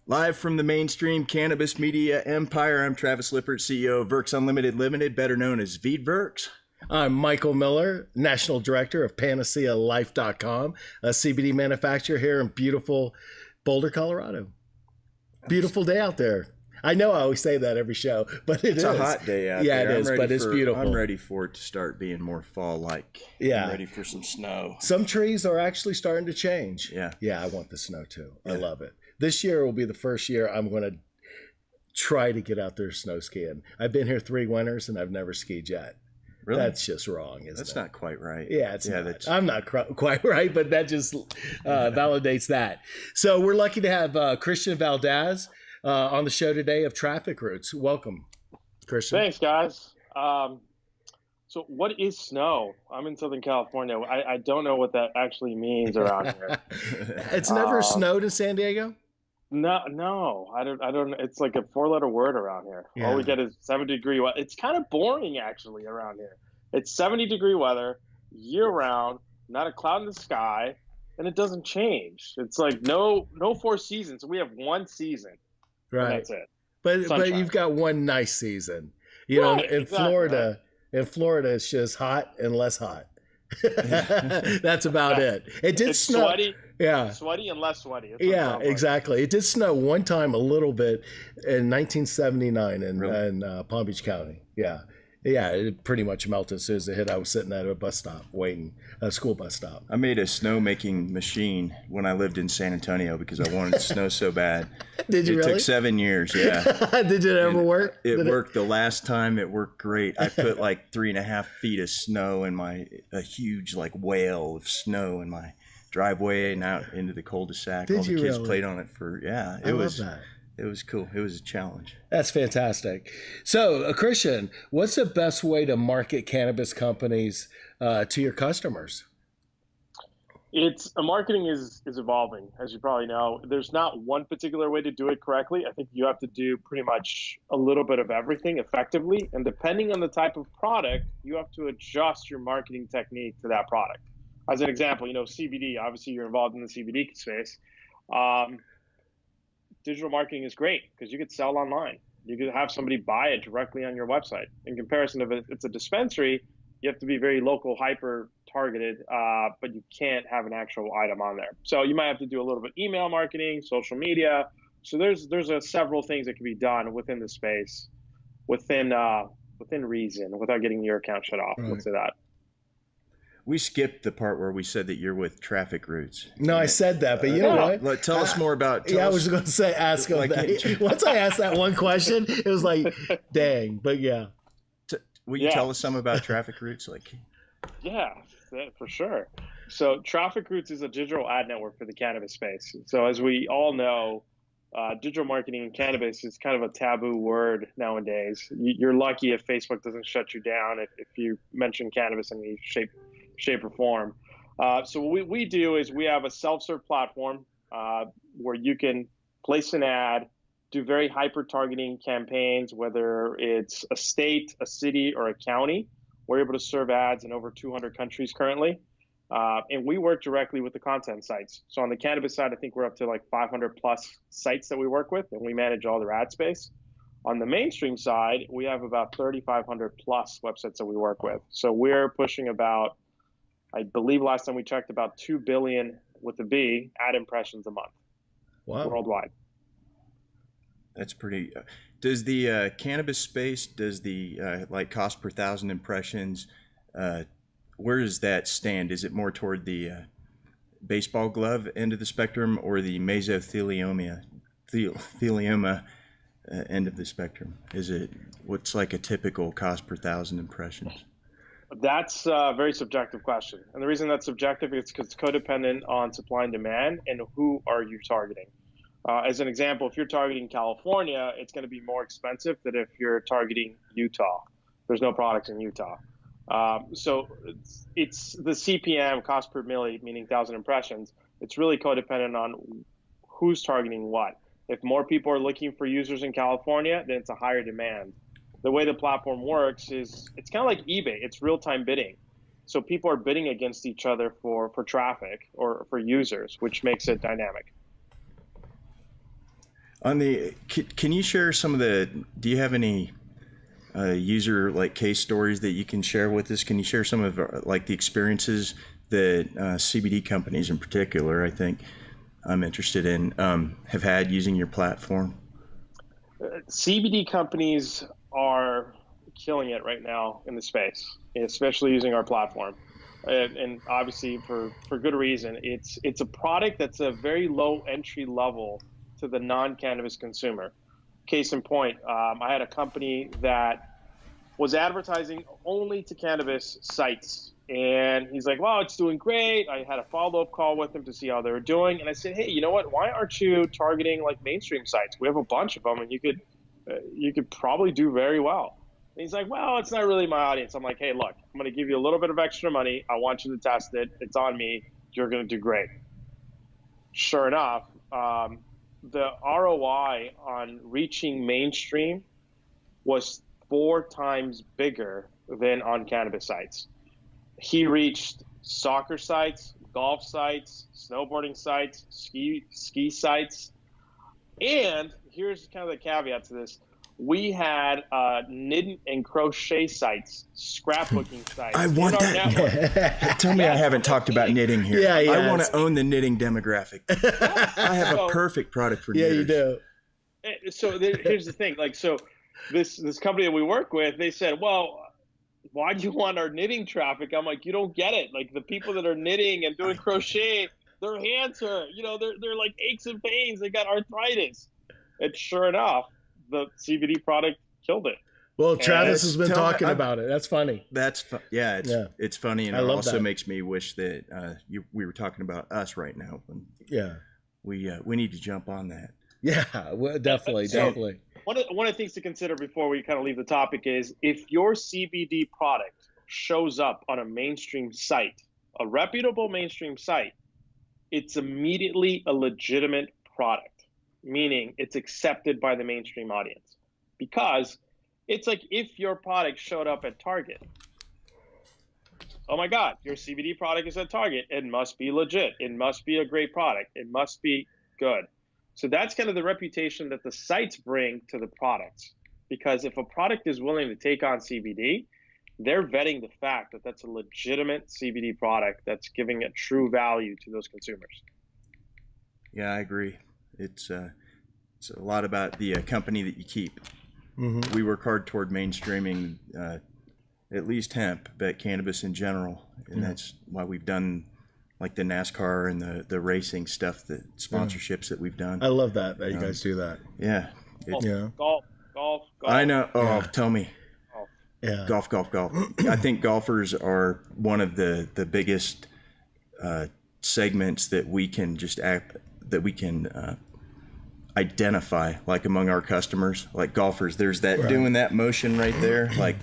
Live from the Mainstream Cannabis Media Empire, I'm Travis Lippert, CEO of Veedverks Unlimited Limited, better known as Veedverks. I'm Michael Miller, National Director of PanaceaLife.com, a CBD manufacturer here in beautiful Boulder, Colorado. Beautiful day out there. I know I always say that every show, but It's a hot day out there. Yeah, it is, but it's beautiful. I'm ready for it to start being more fall-like. Yeah. I'm ready for some snow. Some trees are actually starting to change. Yeah. Yeah, I want the snow too. Yeah. I love it. This year will be the first year I'm going to try to get out there snow skiing. I've been here 3 winters and I've never skied yet. Really? That's just wrong, isn't it? That's not quite right. Yeah, it's not. I'm not quite right, but that just validates that. So we're lucky to have Christian Valdez on the show today of Trafficroots. Welcome, Christian. Thanks, guys. So what is snow? I'm in Southern California. I don't know what that actually means around here. It's never snowed in San Diego? No, I don't. It's like a 4-letter word around here. Yeah. All we get is 70-degree weather. It's kind of boring actually around here. It's 70-degree weather year round, not a cloud in the sky, and it doesn't change. It's like no 4 seasons. We have 1 season. Right. And that's it. But you've got 1 nice season. You know, in exactly, Florida, it's just hot and less hot. That's about it. It did snow. Sweaty. Yeah. Sweaty and less sweaty. Yeah, exactly. It did snow one time a little bit in 1979 in Palm Beach County. Yeah. Yeah, it pretty much melted as soon as it hit. I was sitting at a bus stop waiting, a school bus stop. I made a snow-making machine when I lived in San Antonio because I wanted snow so bad. Did you really? It took 7 years, yeah. Did it ever work? It worked the last time. It worked great. I put like 3.5 feet of snow in a huge like whale of snow in my driveway and out into the cul-de-sac. All the kids played on it I love that. It was cool. It was a challenge. That's fantastic. So, Christian, what's the best way to market cannabis companies to your customers? Marketing is evolving, as you probably know. There's not one particular way to do it correctly. I think you have to do pretty much a little bit of everything effectively. And depending on the type of product, you have to adjust your marketing technique to that product. As an example, CBD, obviously you're involved in the CBD space. Digital marketing is great because you could sell online. You could have somebody buy it directly on your website. In comparison, if it's a dispensary, you have to be very local, hyper targeted, but you can't have an actual item on there. So you might have to do a little bit of email marketing, social media. So there's several things that can be done within the space, within reason, without getting your account shut off. Right. Let's say that. We skipped the part where we said that you're with Trafficroots. No, I said that, but you know what? Tell us more about. I was going to say, ask him that. Once I asked that one question, it was like, dang. But yeah. Will you tell us some about Trafficroots? Yeah, for sure. So Trafficroots is a digital ad network for the cannabis space. So as we all know, digital marketing in cannabis is kind of a taboo word nowadays. You're lucky if Facebook doesn't shut you down if you mention cannabis in any shape or form. So what we do is we have a self-serve platform where you can place an ad, do very hyper-targeting campaigns, whether it's a state, a city, or a county. We're able to serve ads in over 200 countries currently. And we work directly with the content sites. So on the cannabis side, I think we're up to like 500 plus sites that we work with, and we manage all their ad space. On the mainstream side, we have about 3,500 plus websites that we work with. So we're pushing about, I believe last time we checked, about 2 billion with a B ad impressions a month. Wow. Worldwide. That's pretty. Does the cannabis space, does the cost per 1,000 impressions, where does that stand? Is it more toward the baseball glove end of the spectrum or the mesothelioma end of the spectrum? What's like a typical cost per 1,000 impressions? That's a very subjective question. And the reason that's subjective is because it's codependent on supply and demand and who are you targeting. As an example, if you're targeting California, it's going to be more expensive than if you're targeting Utah. There's no products in Utah. So it's the CPM, cost per milli, meaning 1,000 impressions. It's really codependent on who's targeting what. If more people are looking for users in California, then it's a higher demand. The way the platform works is it's kind of like eBay. It's real-time bidding. So people are bidding against each other for traffic or for users, which makes it dynamic. Can you share some of do you have any user like case stories that you can share with us? Can you share some of like the experiences that CBD companies in particular, I think I'm interested in, have had using your platform? CBD companies are killing it right now in the space, especially using our platform. And obviously for good reason. It's a product that's a very low entry level to the non-cannabis consumer. Case in point, I had a company that was advertising only to cannabis sites. And he's like, well, it's doing great. I had a follow-up call with him to see how they were doing. And I said, hey, you know what? Why aren't you targeting like mainstream sites? We have a bunch of them, and you could probably do very well. And he's like, well, it's not really my audience. I'm like, hey, look, I'm going to give you a little bit of extra money. I want you to test it. It's on me. You're going to do great. Sure enough, the ROI on reaching mainstream was 4 times bigger than on cannabis sites. He reached soccer sites, golf sites, snowboarding sites, ski sites. And here's kind of the caveat to this. We had knit and crochet sites, scrapbooking sites. I want that. Tell me I haven't talked about knitting here. Yeah. I want to own the knitting demographic. I have a perfect product for knitters. Yeah, you do. So here's the thing. Like, so this company that we work with, they said, well, why do you want our knitting traffic? I'm like, you don't get it. Like, the people that are knitting and doing crochet, their hands hurt. They're like aches and pains. They got arthritis. And sure enough, the CBD product killed it. Well, Travis has been talking about it. That's funny. It's funny, and it also makes me wish that we were talking about us right now. We need to jump on that. Yeah, well, definitely. One of the things to consider before we kind of leave the topic is if your CBD product shows up on a mainstream site, a reputable mainstream site, it's immediately a legitimate product, meaning it's accepted by the mainstream audience. Because it's like if your product showed up at Target. Oh my God, your CBD product is at Target. It must be legit. It must be a great product. It must be good. So that's kind of the reputation that the sites bring to the products. Because if a product is willing to take on CBD, they're vetting the fact that that's a legitimate CBD product that's giving a true value to those consumers. Yeah, I agree. It's a lot about the company that you keep. Mm-hmm. We work hard toward mainstreaming at least hemp, but cannabis in general. And that's why we've done like the NASCAR and the racing stuff, the sponsorships that we've done. I love that you guys do that. Yeah. Golf. I know. Oh, tell me. Yeah. Golf. I think golfers are one of the biggest segments that we can identify, like among our customers, like golfers. There's that doing that motion right there. Like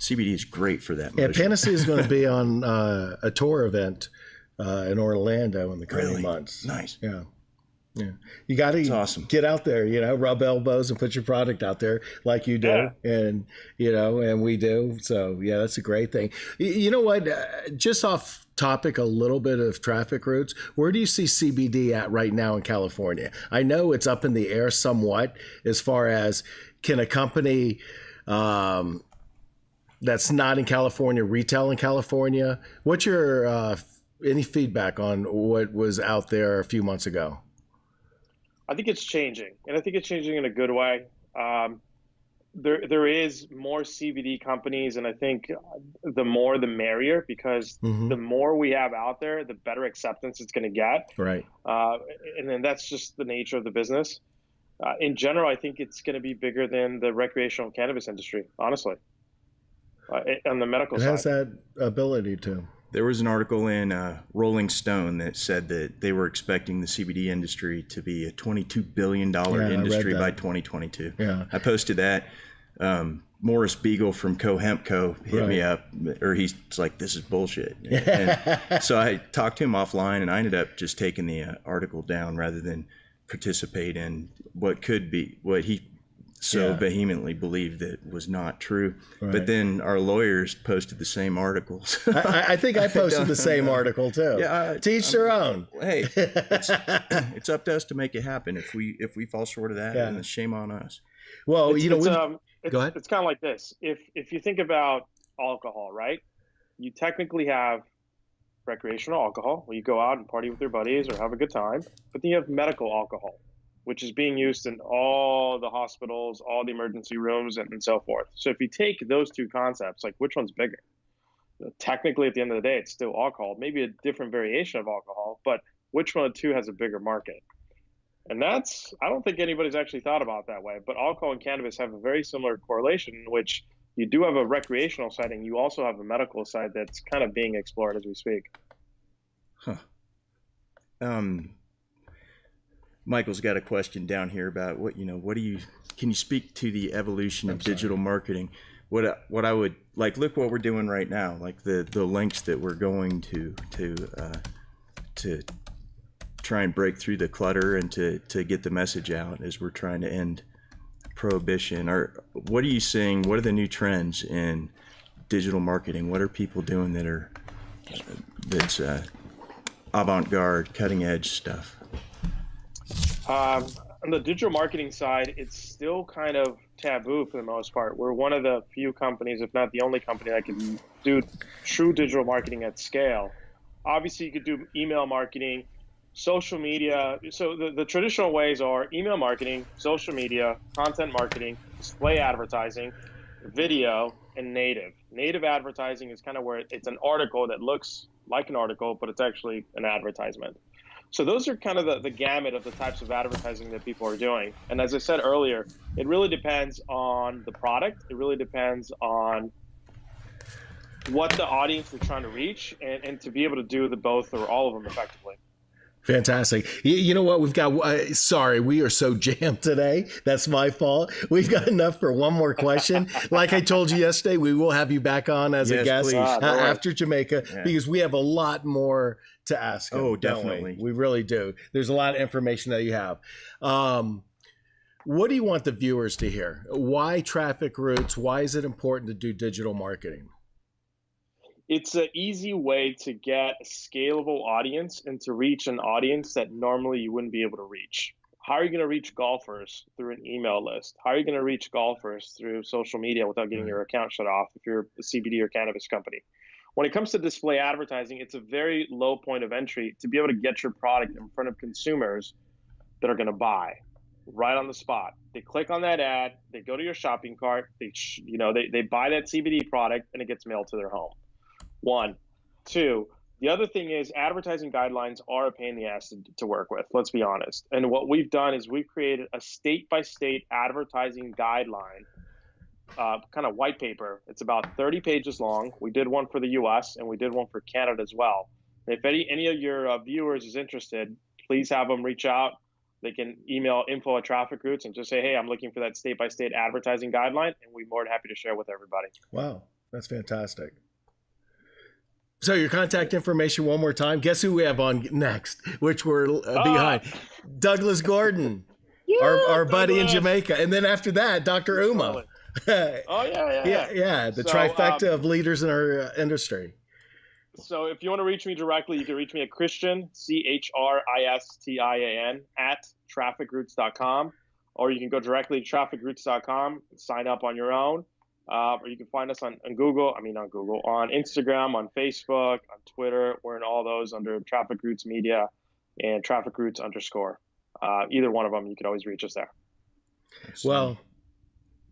CBD is great for that motion. Yeah, Panacea is going to be on a tour event in Orlando in the coming months. Nice. Yeah. You got to get out there, rub elbows and put your product out there like you do. And, and we do. So, yeah, that's a great thing. You know what? Just off topic, a little bit of Trafficroots. Where do you see CBD at right now in California? I know it's up in the air somewhat as far as can a company that's not in California retail in California? What's your any feedback on what was out there a few months ago? I think it's changing, and I think it's changing in a good way. There is more CBD companies, and I think the more the merrier, because the more we have out there, the better acceptance it's going to get. Right. And then that's just the nature of the business. In general, I think it's going to be bigger than the recreational cannabis industry, honestly, on the medical side. It has that ability to. There was an article in Rolling Stone that said that they were expecting the CBD industry to be a $22 billion industry by 2022. Yeah. I posted that. Morris Beagle from CoHempCo hit me up, or he's like, this is bullshit. And so I talked to him offline, and I ended up just taking the article down rather than participate in what could be, what he so Yeah. vehemently believed that was not true. Right. But then our lawyers posted the same articles. I think I posted the same article too. Yeah, to each their own. Hey, it's up to us to make it happen. If we fall short of that, Yeah. then it's shame on us. Well, It's, you know, it's, go ahead. It's kind of like this. If you think about alcohol, right? You technically have recreational alcohol, where you go out and party with your buddies or have a good time. But then you have medical alcohol, which is being used in all the hospitals, all the emergency rooms, and so forth. So if you take those two concepts, like which one's bigger? Technically, at the end of the day, it's still alcohol, maybe a different variation of alcohol, but which one of the two has a bigger market? And I don't think anybody's actually thought about that way, but alcohol and cannabis have a very similar correlation, in which you do have a recreational side and you also have a medical side that's kind of being explored as we speak. Huh. Michael's got a question down here about can you speak to the evolution of digital marketing? What I would like, look what we're doing right now, like the links that we're going to try and break through the clutter and to get the message out as we're trying to end prohibition. What are you seeing? What are the new trends in digital marketing? What are people doing that's avant-garde, cutting edge stuff? On the digital marketing side, it's still kind of taboo for the most part. We're one of the few companies, if not the only company, that can do true digital marketing at scale. Obviously, you could do email marketing, social media. So the traditional ways are email marketing, social media, content marketing, display advertising, video, and native. Native advertising is kind of where it's an article that looks like an article, but it's actually an advertisement. So those are kind of the gamut of the types of advertising that people are doing. And as I said earlier, it really depends on the product. It really depends on what the audience they're trying to reach, and to be able to do the both or all of them effectively. Fantastic. You know what? We've got, sorry, we are so jammed today. That's my fault. We've got enough for one more question. Like I told you yesterday, we will have you back on as a guest after Jamaica, because we have a lot more to ask him. Oh, definitely. We really do. There's a lot of information that you have. What do you want the viewers to hear? Why Trafficroots? Why is it important to do digital marketing? It's an easy way to get a scalable audience and to reach an audience that normally you wouldn't be able to reach. How are you going to reach golfers through an email list? How are you going to reach golfers through social media without getting your account shut off if you're a CBD or cannabis company? When it comes to display advertising, it's a very low point of entry to be able to get your product in front of consumers that are going to buy right on the spot. They click on that ad, they go to your shopping cart, they buy that CBD product, and it gets mailed to their home. One. Two, the other thing is advertising guidelines are a pain in the ass to work with, let's be honest. And what we've done is we've created a state-by-state advertising guideline, kind of white paper. It's about 30 pages long. We did one for the US and we did one for Canada as well. And if any of your viewers is interested, please have them reach out. They can email info@Trafficroots and just say, hey, I'm looking for that state-by-state advertising guideline, and we're more than happy to share with everybody. Wow, that's fantastic. So your contact information one more time. Guess who we have on next, which we're behind? Douglas Gordon, our buddy in Jamaica. And then after that, Dr. Uma. The trifecta of leaders in our industry. So if you want to reach me directly, you can reach me at Christian, CHRISTIAN, @trafficroots.com. Or you can go directly to trafficroots.com, sign up on your own. Or you can find us on Instagram, on Facebook, on Twitter. We're in all those under Trafficroots Media and Trafficroots _. Either one of them, you can always reach us there. Well,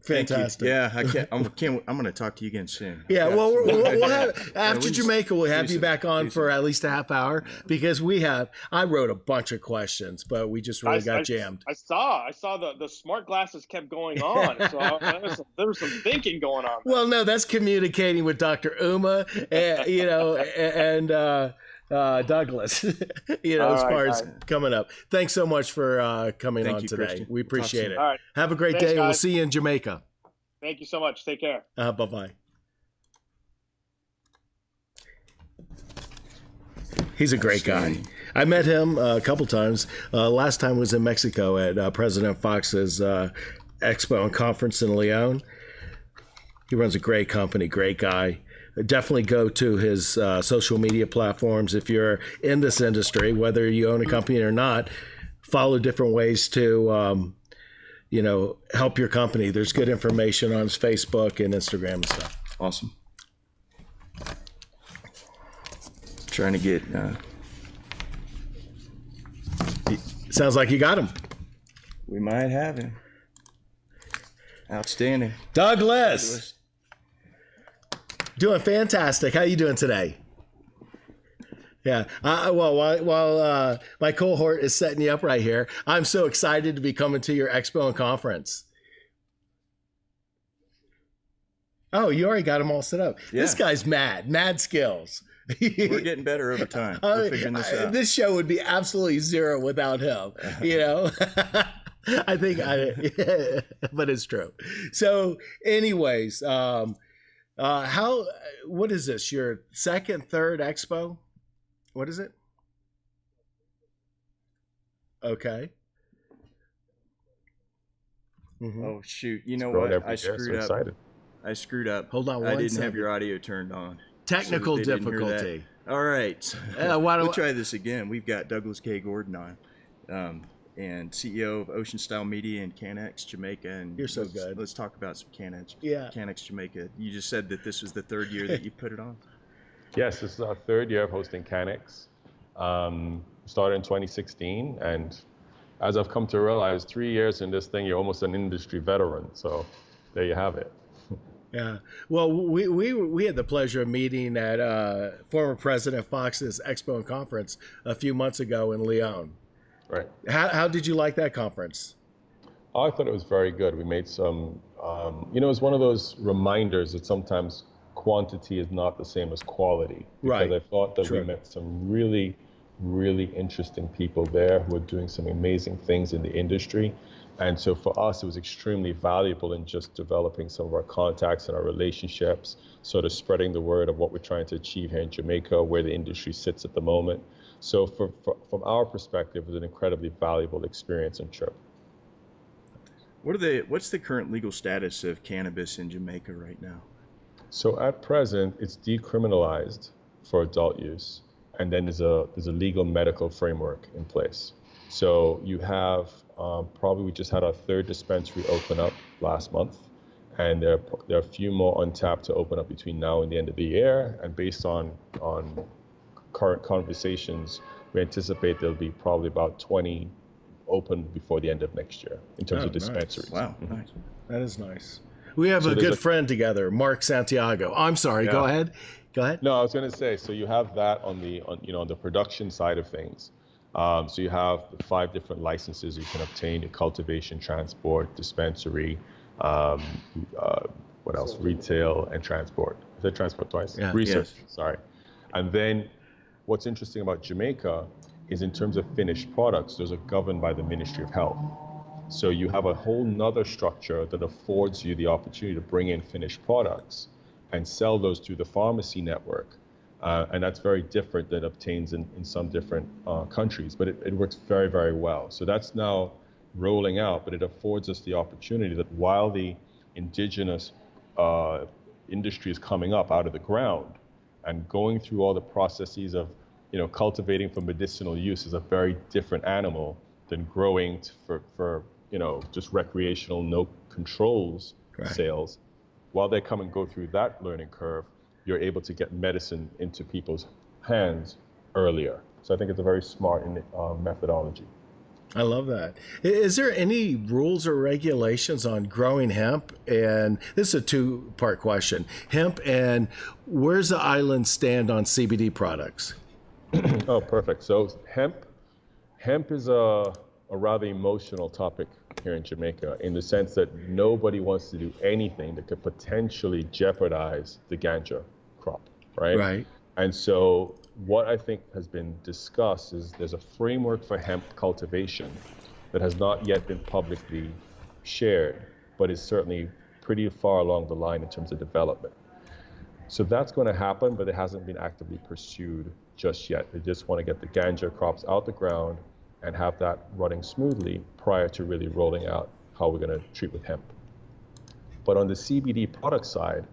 fantastic. Yeah, I'm going to talk to you again soon. Yeah, well, we'll have, after Jamaica, we'll have you back on for at least a half hour, because I wrote a bunch of questions, but we just really got jammed. I saw the smart glasses kept going on, so there was some thinking going on. Well, no, that's communicating with Dr. Uma, and Douglas, as far as coming up. Thanks so much for coming on today. Christian. We appreciate it. All right. Have a great day. Guys. We'll see you in Jamaica. Thank you so much. Take care. Bye-bye. He's a great guy. I met him a couple times. Last time was in Mexico at President Fox's Expo and Conference in Lyon. He runs a great company, great guy. Definitely go to his social media platforms if you're in this industry, whether you own a company or not. Follow different ways to, help your company. There's good information on his Facebook and Instagram and stuff. Awesome. Trying to get. Sounds like you got him. We might have him. Outstanding. Douglas. Doing fantastic. How you doing today? Yeah. While my cohort is setting you up right here, I'm so excited to be coming to your expo and conference. Oh, you already got them all set up. Yeah. This guy's mad skills. We're getting better over time. We're figuring this out. This show would be absolutely zero without him, but it's true. So anyways, what is this? Your second, third expo? What is it? Okay. Mm-hmm. Oh shoot! You know what? I screwed up. Excited. I screwed up. Hold on. I didn't have your audio turned on. Technical difficulty. All right. We'll try this again. We've got Douglas K. Gordon on, and CEO of Ocean Style Media and CanEx Jamaica. And you're so good. Let's talk about some CanEx. Yeah. CanEx Jamaica. You just said that this was the third year that you put it on. Yes, this is our third year of hosting CanEx. Started in 2016, and as I've come to realize, 3 years in this thing, you're almost an industry veteran. So there you have it. Yeah. Well, we had the pleasure of meeting at former President Fox's Expo and Conference a few months ago in Lyon. Right. How did you like that conference? Oh, I thought it was very good. We made some, it was one of those reminders that sometimes quantity is not the same as quality. Because I thought that we met some really, really interesting people there who are doing some amazing things in the industry. And so for us, it was extremely valuable in just developing some of our contacts and our relationships, sort of spreading the word of what we're trying to achieve here in Jamaica, where the industry sits at the moment. So from our perspective, it was an incredibly valuable experience and trip. What's the current legal status of cannabis in Jamaica right now? So at present, it's decriminalized for adult use, and then there's a legal medical framework in place. So you have probably we just had our third dispensary open up last month, and there are a few more untapped to open up between now and the end of the year. And based on current conversations, we anticipate there'll be probably about 20 open before the end of next year in terms of dispensaries. Nice. Wow, nice. That is nice. We have a good friend together, Mark Santiago. I'm sorry. Yeah. Go ahead. No, I was going to say, so you have that on the production side of things. So you have the 5 different licenses you can obtain: the cultivation, transport, dispensary, what else? Retail and transport. Is it transport twice? Yeah. Research. Yes. Sorry. And then what's interesting about Jamaica is in terms of finished products, those are governed by the Ministry of Health. So you have a whole nother structure that affords you the opportunity to bring in finished products and sell those through the pharmacy network. And that's very different than obtains in some different countries, but it works very, very well. So that's now rolling out, but it affords us the opportunity that while the indigenous industry is coming up out of the ground and going through all the processes of, cultivating for medicinal use is a very different animal than growing for just recreational, no controls sales. While they come and go through that learning curve, you're able to get medicine into people's hands earlier. So I think it's a very smart methodology. I love that. Is there any rules or regulations on growing hemp? And this is a 2-part question. Hemp, and where's the island stand on CBD products? Oh, perfect. So hemp is a rather emotional topic here in Jamaica, in the sense that nobody wants to do anything that could potentially jeopardize the ganja crop, right? Right. And so what I think has been discussed is there's a framework for hemp cultivation that has not yet been publicly shared, but is certainly pretty far along the line in terms of development. So that's going to happen, but it hasn't been actively pursued just yet. They just want to get the ganja crops out the ground and have that running smoothly prior to really rolling out how we're going to treat with hemp. But on the CBD product side,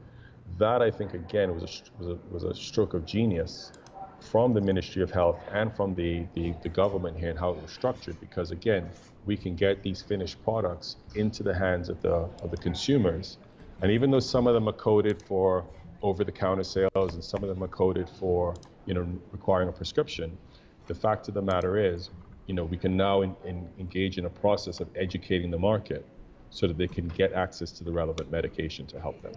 that I think again was a stroke of genius from the Ministry of Health and from the government here and how it was structured, because again, we can get these finished products into the hands of the consumers. And even though some of them are coded for over-the-counter sales and some of them are coded for, requiring a prescription, the fact of the matter is, we can now engage in a process of educating the market so that they can get access to the relevant medication to help them.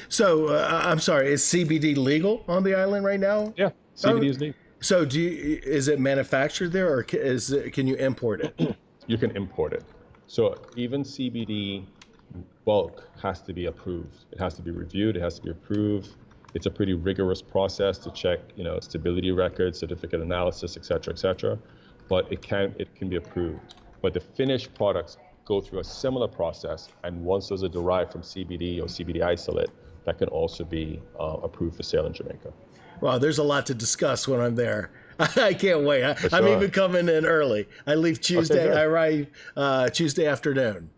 So I'm sorry, is CBD legal on the island right now? Yeah, CBD is legal. So is it manufactured there, or can you import it? You can import it. So even CBD bulk has to be approved. It has to be reviewed. It has to be approved. It's a pretty rigorous process to check, stability records, certificate analysis, et cetera, but it can be approved. But the finished products go through a similar process, and once those are derived from CBD or CBD isolate, that can also be approved for sale in Jamaica. Wow, there's a lot to discuss when I'm there. I can't wait. Sure. I'm even coming in early. I leave Tuesday. Okay, I arrive Tuesday afternoon.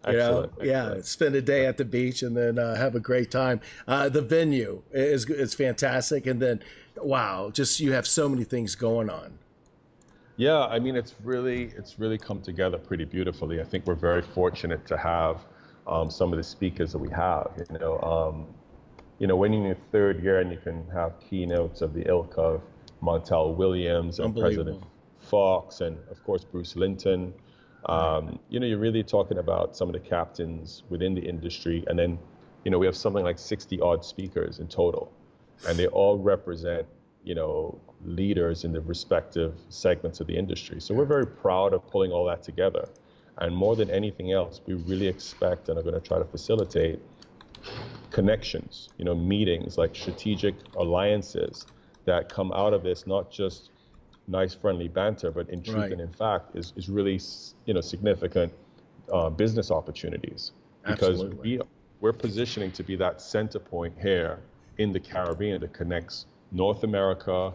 Excellent. Yeah, spend a day at the beach and then have a great time. The venue is fantastic, and then wow, just you have so many things going on. Yeah, I mean, it's really come together pretty beautifully. I think we're very fortunate to have some of the speakers that we have. When you're in your third year and you can have keynotes of the ilk of Montel Williams and President Fox and of course Bruce Linton. You're really talking about some of the captains within the industry, and then we have something like 60 odd speakers in total, and they all represent leaders in the respective segments of the industry. So we're very proud of pulling all that together, and more than anything else, we really expect and are going to try to facilitate connections, meetings, like strategic alliances that come out of this, not just nice friendly banter, but in truth and in fact is really significant business opportunities, because we're positioning to be that center point here in the Caribbean that connects North America,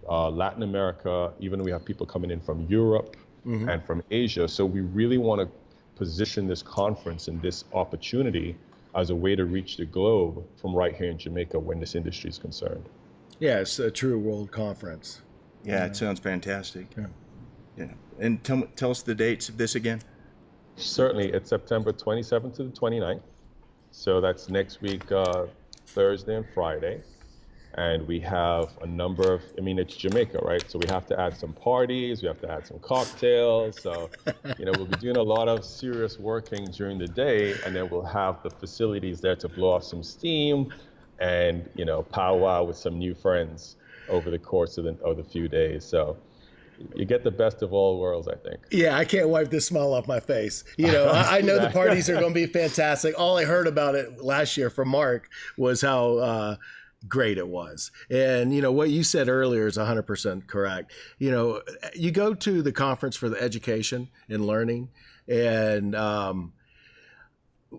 Latin America, even we have people coming in from Europe and from Asia. So we really want to position this conference and this opportunity as a way to reach the globe from right here in Jamaica when this industry is concerned. Yeah, it's a true world conference. Yeah, it sounds fantastic. Yeah. And tell us the dates of this again. Certainly, it's September 27th to the 29th. So that's next week, Thursday and Friday. And we have a number of, it's Jamaica, right? So we have to add some parties, we have to add some cocktails. So, we'll be doing a lot of serious working during the day, and then we'll have the facilities there to blow off some steam and, powwow with some new friends over the course of the few days. So you get the best of all worlds, I think. Yeah, I can't wipe this smile off my face. I know the parties are going to be fantastic. All I heard about it last year from Mark was how great it was. And, what you said earlier is 100% correct. You go to the conference for the education and learning, and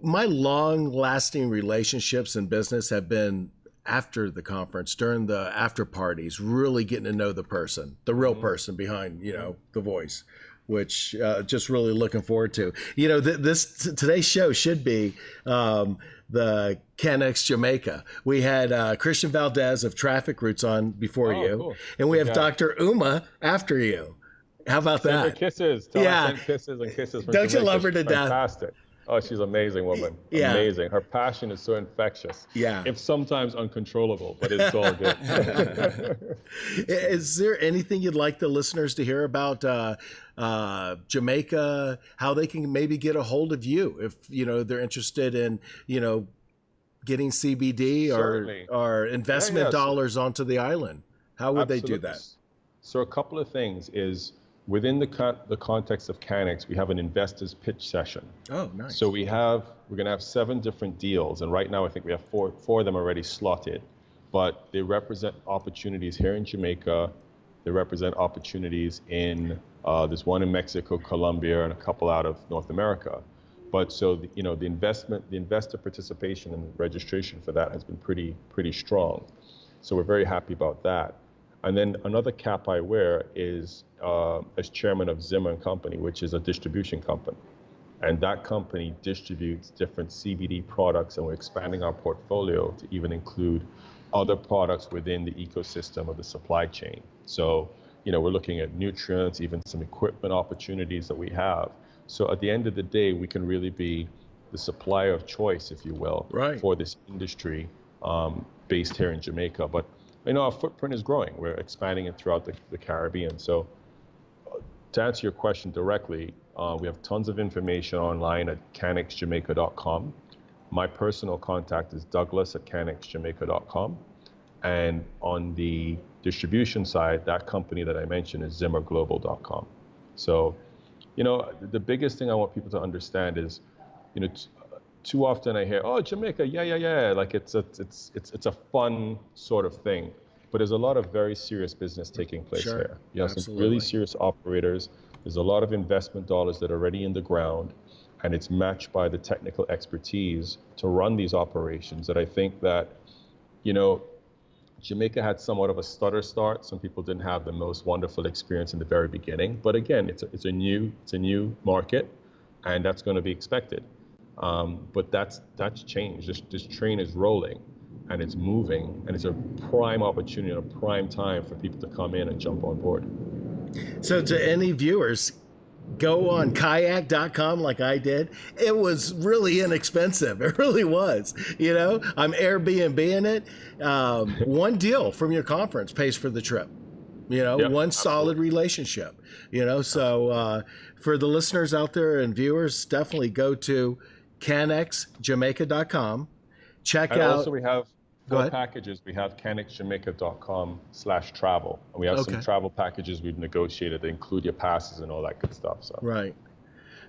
my long-lasting relationships in business have been after the conference, during the after parties, really getting to know the person, the real person behind, the voice, which just really looking forward to. Today's show should be the CanEx Jamaica. We had Christian Valdez of Trafficroots on before you, cool. And we have Dr. Uma after you. How about send that? Her kisses. Tell her send kisses and kisses from Don't Jamaica. You love her to death? Fantastic. Oh, she's an amazing woman. Yeah. Amazing. Her passion is so infectious. Yeah. If sometimes uncontrollable, but it's all good. Is there anything you'd like the listeners to hear about Jamaica, how they can maybe get a hold of you if, they're interested in, getting CBD or investment dollars onto the island? How would they do that? So a couple of things is, within the context of CanEx, we have an investors pitch session. Oh, nice. So we're going to have 7 different deals, and right now I think we have four of them already slotted, but they represent opportunities here in Jamaica. They represent opportunities in, there's one in Mexico, Colombia, and a couple out of North America. But so, the investor participation and registration for that has been pretty strong. So we're very happy about that. And then another cap I wear is as chairman of Zimmer & Company, which is a distribution company. And that company distributes different CBD products, and we're expanding our portfolio to even include other products within the ecosystem of the supply chain. So, we're looking at nutrients, even some equipment opportunities that we have. So at the end of the day, we can really be the supplier of choice, if you will, right, for this industry based here in Jamaica. But our footprint is growing. We're expanding it throughout the Caribbean. So to answer your question directly, we have tons of information online at canexjamaica.com. My personal contact is douglas@canexjamaica.com. And on the distribution side, that company that I mentioned is zimmerglobal.com. So, the biggest thing I want people to understand is, too often I hear, oh, Jamaica, yeah. Like it's a fun sort of thing. But there's a lot of very serious business taking place here. You have some really serious operators. There's a lot of investment dollars that are already in the ground, and it's matched by the technical expertise to run these operations that I think that, Jamaica had somewhat of a stutter start. Some people didn't have the most wonderful experience in the very beginning. But again, it's a new market, and that's going to be expected. But that's changed. This train is rolling, and it's moving, and it's a prime opportunity, a prime time for people to come in and jump on board. So to any viewers, go on kayak.com like I did. It was really inexpensive. It really was. I'm Airbnb-ing it. One deal from your conference pays for the trip. One solid relationship. So for the listeners out there and viewers, definitely go to canexjamaica.com. Check out. Also, we have packages. We have canexjamaica.com/travel. And we have some travel packages we've negotiated that include your passes and all that good stuff. So. Right.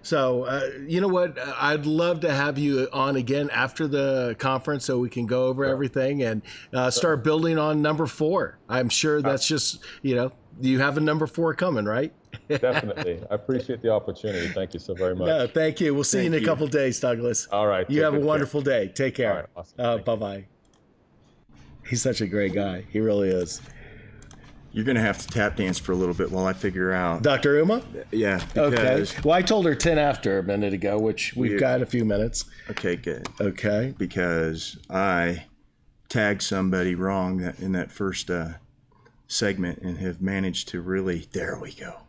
So, you know what? I'd love to have you on again after the conference so we can go over everything and start building on number 4. I'm sure that's just, you have a number 4 coming, right? Definitely. I appreciate the opportunity. Thank you so very much. No, thank you. We'll see you in a couple of days, Douglas. All right. You have a wonderful day. Take care. All right. Awesome. Bye-bye. He's such a great guy. He really is. You're going to have to tap dance for a little bit while I figure out. Dr. Uma? Yeah. Okay. Well, I told her 10 after a minute ago, which we've got a few minutes. Okay, good. Okay. Because I tagged somebody wrong in that first segment and have managed to really, there we go,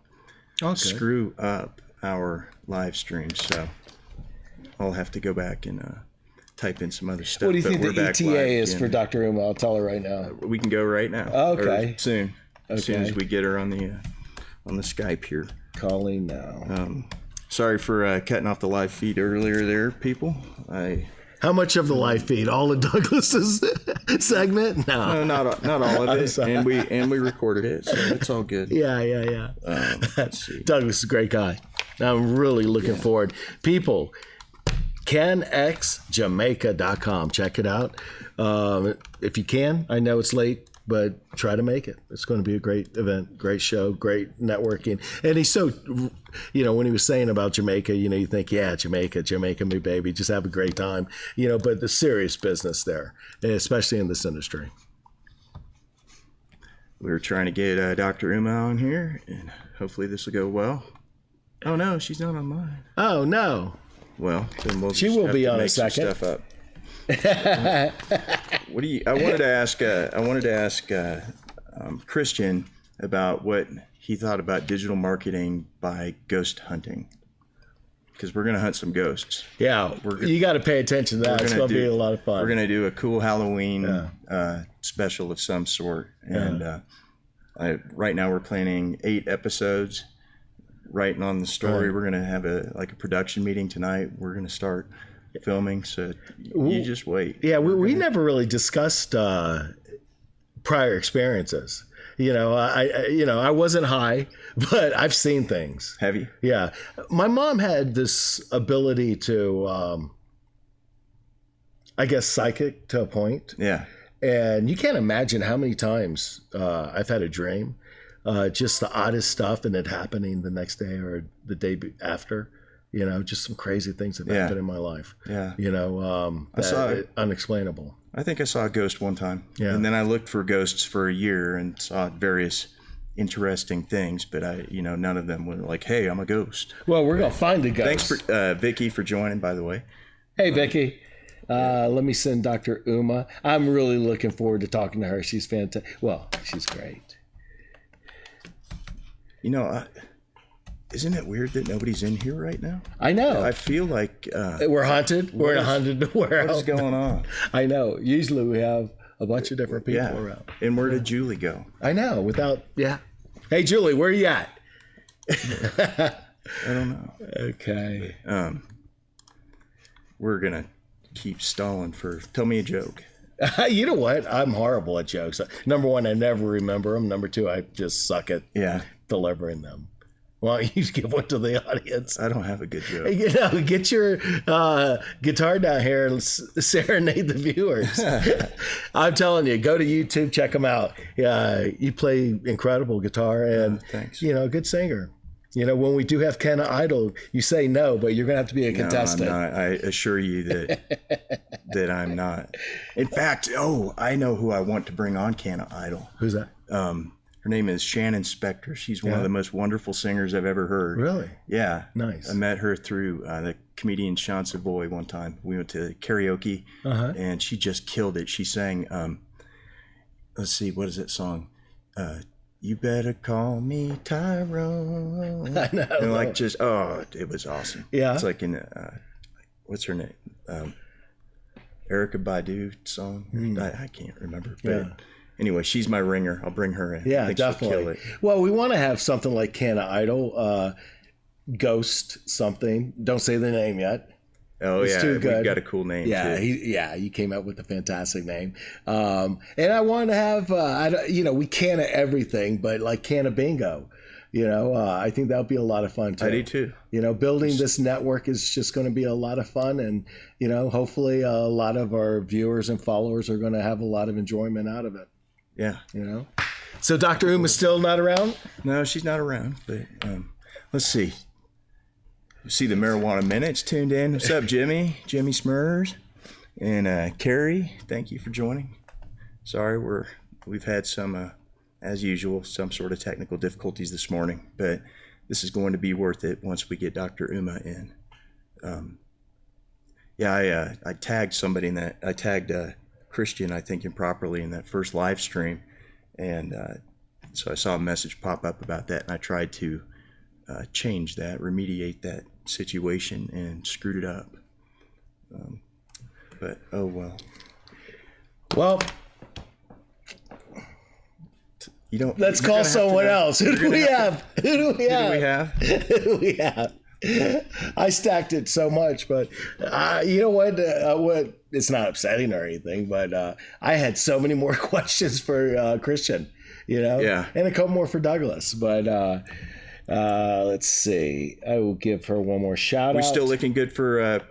screw up our live stream. So I'll have to go back and type in some other stuff. What do you think the ETA is for Dr. Uma? I'll tell her right now. We can go right now. Okay. Or soon. As soon as we get her on the Skype here. Calling now. Sorry for cutting off the live feed earlier there, people. How much of the live feed? All of Douglas's segment? No, not all of it. And we recorded it, so it's all good. Yeah. Let's see. Douglas is a great guy. I'm really looking forward. People, CanExJamaica.com. Check it out. If you can. I know it's late, but try to make it. It's going to be a great event, great show, great networking. And he's so, when he was saying about Jamaica, you think, yeah, Jamaica, me baby, just have a great time. But the serious business there, especially in this industry. We were trying to get Dr. Uma on here, and hopefully this will go well. Oh, no, she's not online. Oh, no. Well, then we'll she will be on a second. Stuff up. What do you? I wanted to ask Christian about what he thought about digital marketing by ghost hunting, because we're gonna hunt some ghosts. Yeah, you got to pay attention to that. It's gonna be a lot of fun. We're gonna do a cool Halloween special of some sort, and right now we're planning 8 episodes. Writing on the story. We're gonna have a production meeting tonight. We're gonna start filming, so you just wait. Yeah, we never really discussed prior experiences. I wasn't high, but I've seen things. Have you? Yeah, my mom had this ability to, I guess, psychic to a point. Yeah, and you can't imagine how many times I've had a dream. Just the oddest stuff, and it happening the next day or the day after. Just some crazy things have happened in my life. Yeah. I saw it unexplainable. I think I saw a ghost one time. Yeah. And then I looked for ghosts for a year and saw various interesting things, but none of them were like, hey, I'm a ghost. Well, we're going to find a ghost. Thanks for Vicky for joining, by the way. Hey, Vicky. Let me send Dr. Uma. I'm really looking forward to talking to her. She's fantastic. Well, she's great. Isn't it weird that nobody's in here right now? I know. I feel like we're haunted. We're in a haunted warehouse. What's going on? I know. Usually we have a bunch of different people around. And where did Julie go? I know. Hey, Julie, where are you at? I don't know. Okay. We're gonna keep stalling for. Tell me a joke. You know what? I'm horrible at jokes. Number one, I never remember them. Number two, I just suck at delivering them. Why don't you give one to the audience? I don't have a good joke. Get your guitar down here and serenade the viewers. I'm telling you, go to YouTube, check them out. You play incredible guitar and thanks. Good singer. When we do have Canna Idol, you say no, but you're gonna have to be a contestant. No, I'm not. I assure you that I'm not. In fact, I know who I want to bring on Canna Idol. Who's that? Her name is Shannon Spector. She's one of the most wonderful singers I've ever heard. Really? Yeah. Nice. I met her through the comedian Sean Savoy one time. We went to karaoke, and she just killed it. She sang, let's see, what is that song? You better call me Tyrone. I know. And it was awesome. Yeah. It's like in, what's her name? Erykah Badu song. I can't remember. But anyway, she's my ringer. I'll bring her in. Yeah, I think definitely. she'll kill it. Well, we want to have something like Canna Idol, Ghost something. Don't say the name yet. Oh, it's too good. We've got a cool name, too. You came up with a fantastic name. And I want to have, we canna everything, but like Canna Bingo. I think that would be a lot of fun, too. I do, too. Building this network is just going to be a lot of fun. And, hopefully a lot of our viewers and followers are going to have a lot of enjoyment out of it. Yeah. So Dr. Uma's still not around? No, she's not around. But let's see. See the Marijuana Minute's tuned in. What's up, Jimmy? Jimmy Smurs. And Carrie, thank you for joining. Sorry, we've had some, as usual, some sort of technical difficulties this morning. But this is going to be worth it once we get Dr. Uma in. I tagged somebody in that. I tagged Christian, I think, improperly in that first live stream. And so I saw a message pop up about that, and I tried to change that, remediate that situation, and screwed it up. But oh well. Well, you don't. Let's call someone else. Who do we have? Who do we have? I stacked it so much, but you know what? It's not upsetting or anything, but I had so many more questions for Christian, and a couple more for Douglas, but. Let's see. I will give her one more shout out. We're still looking good for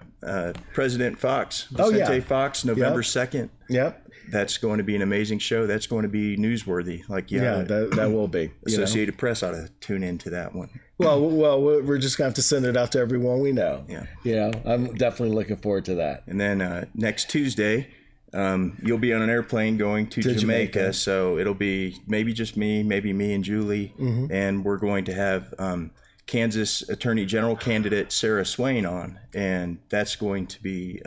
President Fox. Vicente Fox, November 2nd. Yep. That's going to be an amazing show. That's going to be newsworthy. That will be. Associated Press ought to tune into that one. Well, we're just going to have to send it out to everyone we know. Yeah. I'm definitely looking forward to that. And then next Tuesday, you'll be on an airplane going to Jamaica, so it'll be maybe just me, maybe me and Julie, and we're going to have Kansas Attorney General candidate Sarah Swain on, and that's going to be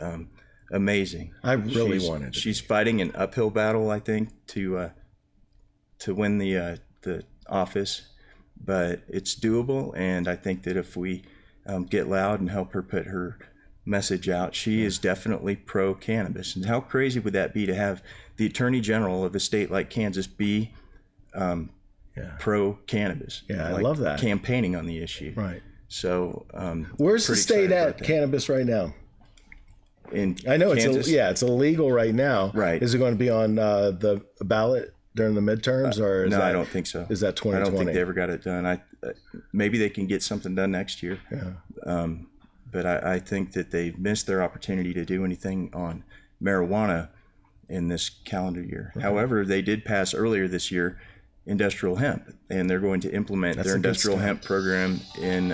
amazing. I really wanted. She's fighting an uphill battle, I think, to win the office, but it's doable, and I think that if we get loud and help her put her message out, she is definitely pro-cannabis. And how crazy would that be to have the Attorney General of a state like Kansas be pro-cannabis? I love that. Campaigning on the issue. Right. So where's the state at cannabis right now? I know Kansas? It's illegal right now. Right. Is it going to be on the ballot during the midterms, or is I don't think so. Is that 2020? I don't think they ever got it done. Maybe they can get something done next year. Yeah. But I think that they've missed their opportunity to do anything on marijuana in this calendar year. Mm-hmm. However, they did pass earlier this year industrial hemp, and they're going to implement their industrial hemp program in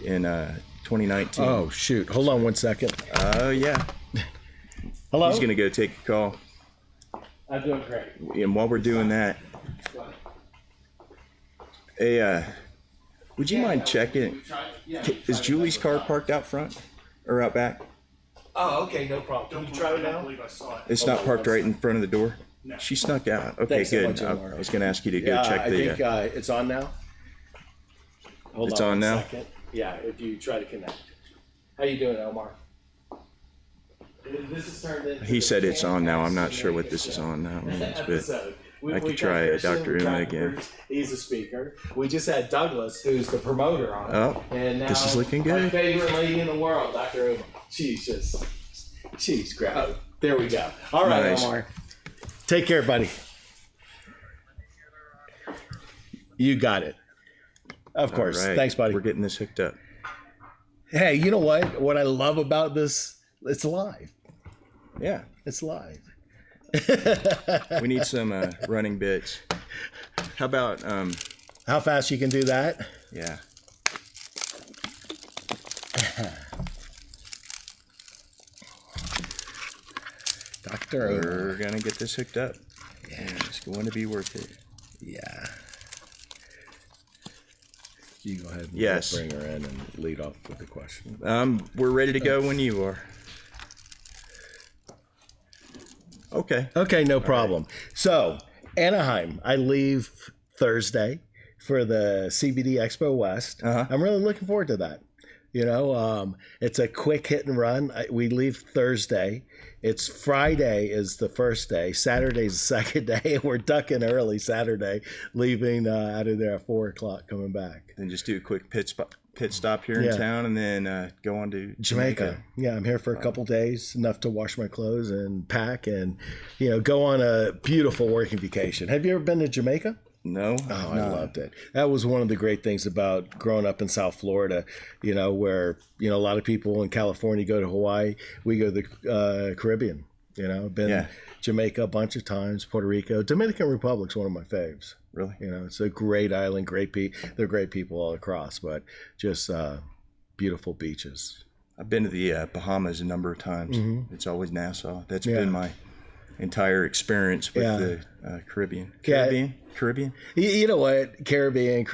2019. Oh, shoot. Hold on one second. Oh, yeah. Hello? He's going to go take a call. I'm doing great. And while we're doing that, Hey, would you mind checking? Is Julie's car parked out front or out back? Oh, okay, no problem. Can you try it now? It's not parked right in front of the door? She snuck out. Okay, Thanks so good. much, Omar. I was going to ask you to go Yeah, check I the... think it's on now. Hold It's on one now? second. Yeah, if you try to connect. How you doing, Omar? This is turned into He said it's on now. I'm not CanEx sure what this is Jamaica on now means, but episode. I could got try Christian Dr. Uma again. Trafficroots. He's a speaker. We just had Douglas, who's the promoter on it. Oh, and now this is looking my good. favorite lady in the world, Dr. Uma. She's great. Oh, there we go. All right, Nice. Omar. Take care, buddy. You got it. Of course. All right. Thanks, buddy. We're getting this hooked up. Hey, you know what? What I love about this, it's live. Yeah. It's live. We need some running bits. How about, How fast you can do that? yeah. Dr. Uma. We're going to get this hooked up. Yeah. It's going to be worth it. Yeah. You go ahead and Yes. bring her in and lead off with the question. We're ready to go when you are. Okay. Okay, no problem. So, Anaheim, I leave Thursday for the CBD Expo West. Uh-huh. I'm really looking forward to that. You know, it's a quick hit and run. We leave Thursday. It's Friday is the first day. Saturday's the second day. We're ducking early Saturday, leaving out of there at 4 o'clock, coming back. Then just do a quick pit stop here in town and then go on to Jamaica. Yeah, I'm here for a couple days, enough to wash my clothes and pack and, you know, go on a beautiful working vacation. Have you ever been to Jamaica? No. Oh, I loved it. That was one of the great things about growing up in South Florida, you know, where, you know, a lot of people in California go to Hawaii. We go to the Caribbean, you know, been Jamaica a bunch of times, Puerto Rico. Dominican Republic's one of my faves. Really? You know, it's a great island, they're great people all across, but just beautiful beaches. I've been to the Bahamas a number of times. Mm-hmm. It's always Nassau. That's been my entire experience with the Caribbean. Caribbean? You know what? Caribbean,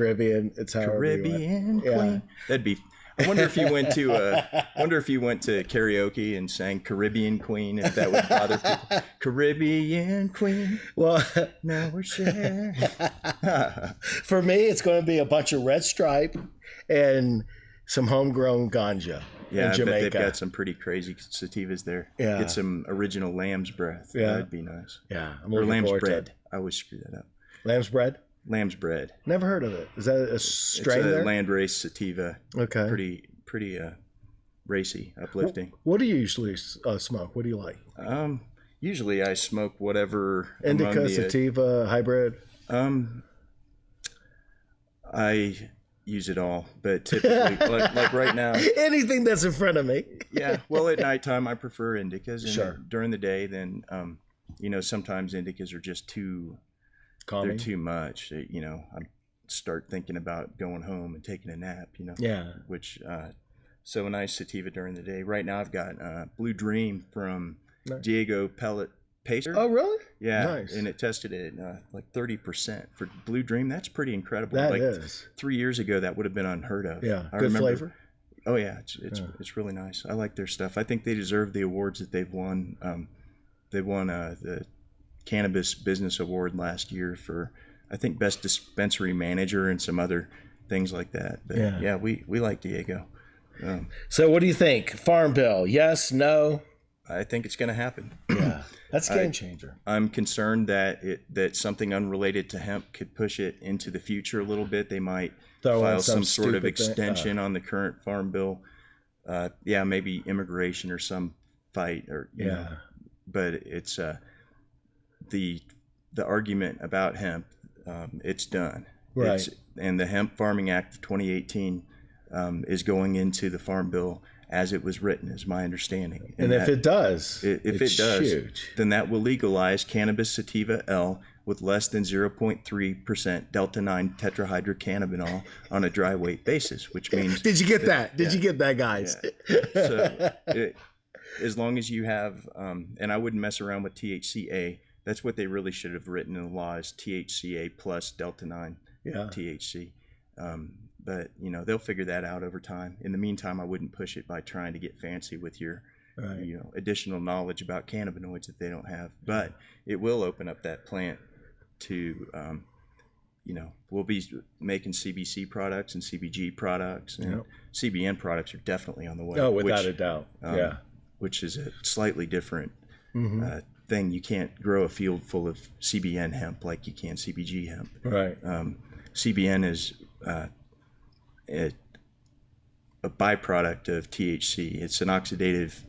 it's how Caribbean Queen. Yeah. That'd be. I wonder if you went to karaoke and sang Caribbean Queen, if that would bother people. Caribbean Queen. Well, Now we're sharing. for me, it's going to be a bunch of Red Stripe and some homegrown ganja Yeah, in I Jamaica. bet they've got some pretty crazy sativas there. Yeah. Get some original lamb's breath. Yeah. That'd be nice. Yeah, I'm Or looking lamb's forward to bread. it. I always screw that up. Lamb's bread? Lamb's bread. Never heard of it. Is that a strain It's a there? landrace sativa. Okay. Pretty racy, uplifting. What do you usually smoke? What do you like? Usually I smoke whatever Indica, among the, sativa, hybrid? I use it all, but typically like right now. Anything that's in front of me. Yeah, well, at nighttime I prefer indicas, and Sure. during the day, then you know, sometimes indicas are just too Calming. they're too much. You know, I start thinking about going home and taking a nap. You know, Yeah. which so a nice sativa during the day. Right now I've got Blue Dream from Nice. Diego Pellet Pacer. Oh, really? Yeah, Nice. and it tested it like 30% for Blue Dream. That's pretty incredible. That like is. 3 years ago, that would have been unheard of. Yeah. I Good remember, flavor? Oh yeah, it's really nice. I like their stuff. I think they deserve the awards that they've won. They won the Cannabis Business Award last year for, I think, best dispensary manager and some other things like that. But Yeah. we like Diego. So what do you think? Farm bill, yes, no? I think it's going to happen. Yeah. That's a game changer. I'm concerned that something unrelated to hemp could push it into the future a little bit. They might Throw in file some sort of stupid thing. extension on the current farm bill. Maybe immigration or some fight, or you know. But it's the argument about hemp. It's done. Right. And the Hemp Farming Act of 2018 is going into the farm bill as it was written, is my understanding. And if it does, if it's it does, huge. then that will legalize cannabis sativa L with less than 0.3% Delta 9 tetrahydrocannabinol on a dry weight basis, which means... Did you get that? Did you get that, guys? So as long as you have, and I wouldn't mess around with THCA, that's what they really should have written in the law, is THCA plus Delta 9 THC. But you know, they'll figure that out over time. In the meantime, I wouldn't push it by trying to get fancy with your you know, additional knowledge about cannabinoids that they don't have. But it will open up that plant to you know, we'll be making CBC products and CBG products, and CBN products are definitely on the way. Oh, without a doubt. Which is a slightly different thing. You can't grow a field full of CBN hemp like you can CBG hemp. Right. CBN is a byproduct of THC. It's an oxidative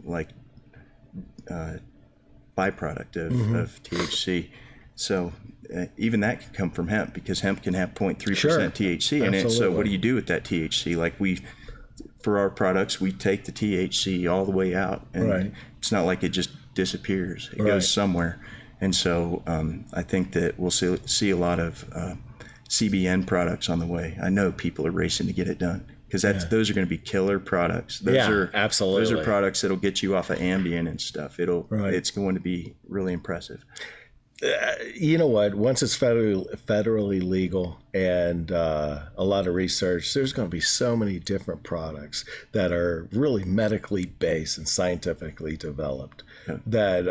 byproduct of THC. So even that can come from hemp, because hemp can have 0.3% THC in it. So what do you do with that THC? Like for our products, we take the THC all the way out, and it's not like it just disappears. It goes somewhere. And so I think that we'll see a lot of CBN products on the way. I know people are racing to get it done, because those are going to be killer products. Those are absolutely. Those are products that'll get you off of Ambien and stuff. It's going to be really impressive. You know what? Once it's federally legal and a lot of research, there's going to be so many different products that are really medically based and scientifically developed that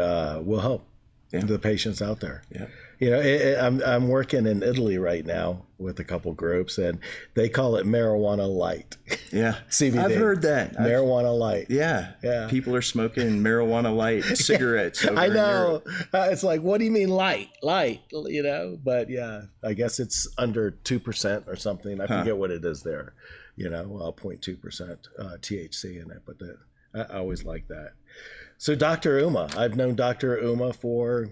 will help the patients out there. Yeah. You know, I'm working in Italy right now with a couple groups, and they call it marijuana light. Yeah, CBD. I've heard that. Marijuana light. Yeah. People are smoking marijuana light cigarettes. Over I know. In Europe. It's like, what do you mean light? Light, you know? But yeah, I guess it's under 2% or something. I forget what it is there. You know, 0.2% THC in it. But I always like that. So Dr. Uma, I've known Dr. Uma for,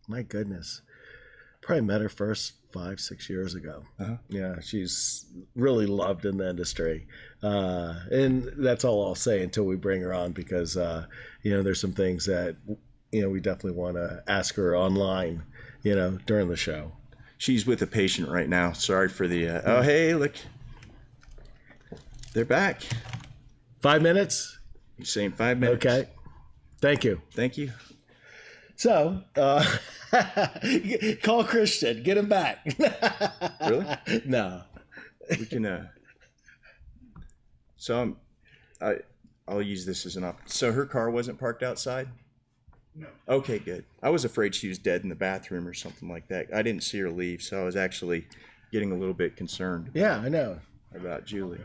my goodness, probably met her first 5-6 years ago. Yeah, she's really loved in the industry, and that's all I'll say until we bring her on, because you know, there's some things that, you know, we definitely want to ask her online, you know, during the show. She's with a patient right now. Sorry for the oh, hey, look, they're back. 5 minutes. You're saying 5 minutes? Okay, thank you. Thank you. So, call Christian, get him back. Really? No. We can. So I'll use this as an opportunity. So her car wasn't parked outside? No. Okay, good. I was afraid she was dead in the bathroom or something like that. I didn't see her leave, so I was actually getting a little bit concerned. Yeah, I know. About Julie.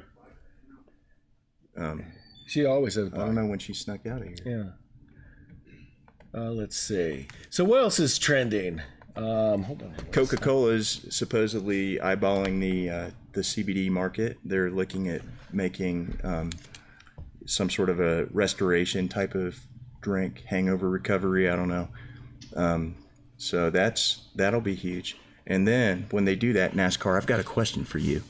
She always has. I don't know when she snuck out of here. Yeah. Let's see. So what else is trending? Hold on. Coca-Cola is supposedly eyeballing the CBD market. They're looking at making some sort of a restoration type of drink, hangover recovery. I don't know. So that'll be huge. And then when they do that, NASCAR, I've got a question for you.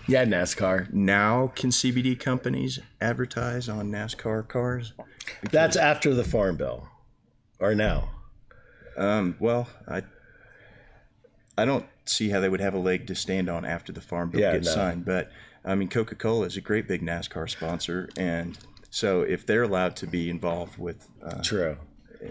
Yeah, NASCAR. Now can CBD companies advertise on NASCAR cars? That's after the Farm Bill. Or now? Well, I don't see how they would have a leg to stand on after the Farm Bill gets signed. But, I mean, Coca-Cola is a great big NASCAR sponsor. And so if they're allowed to be involved with... True.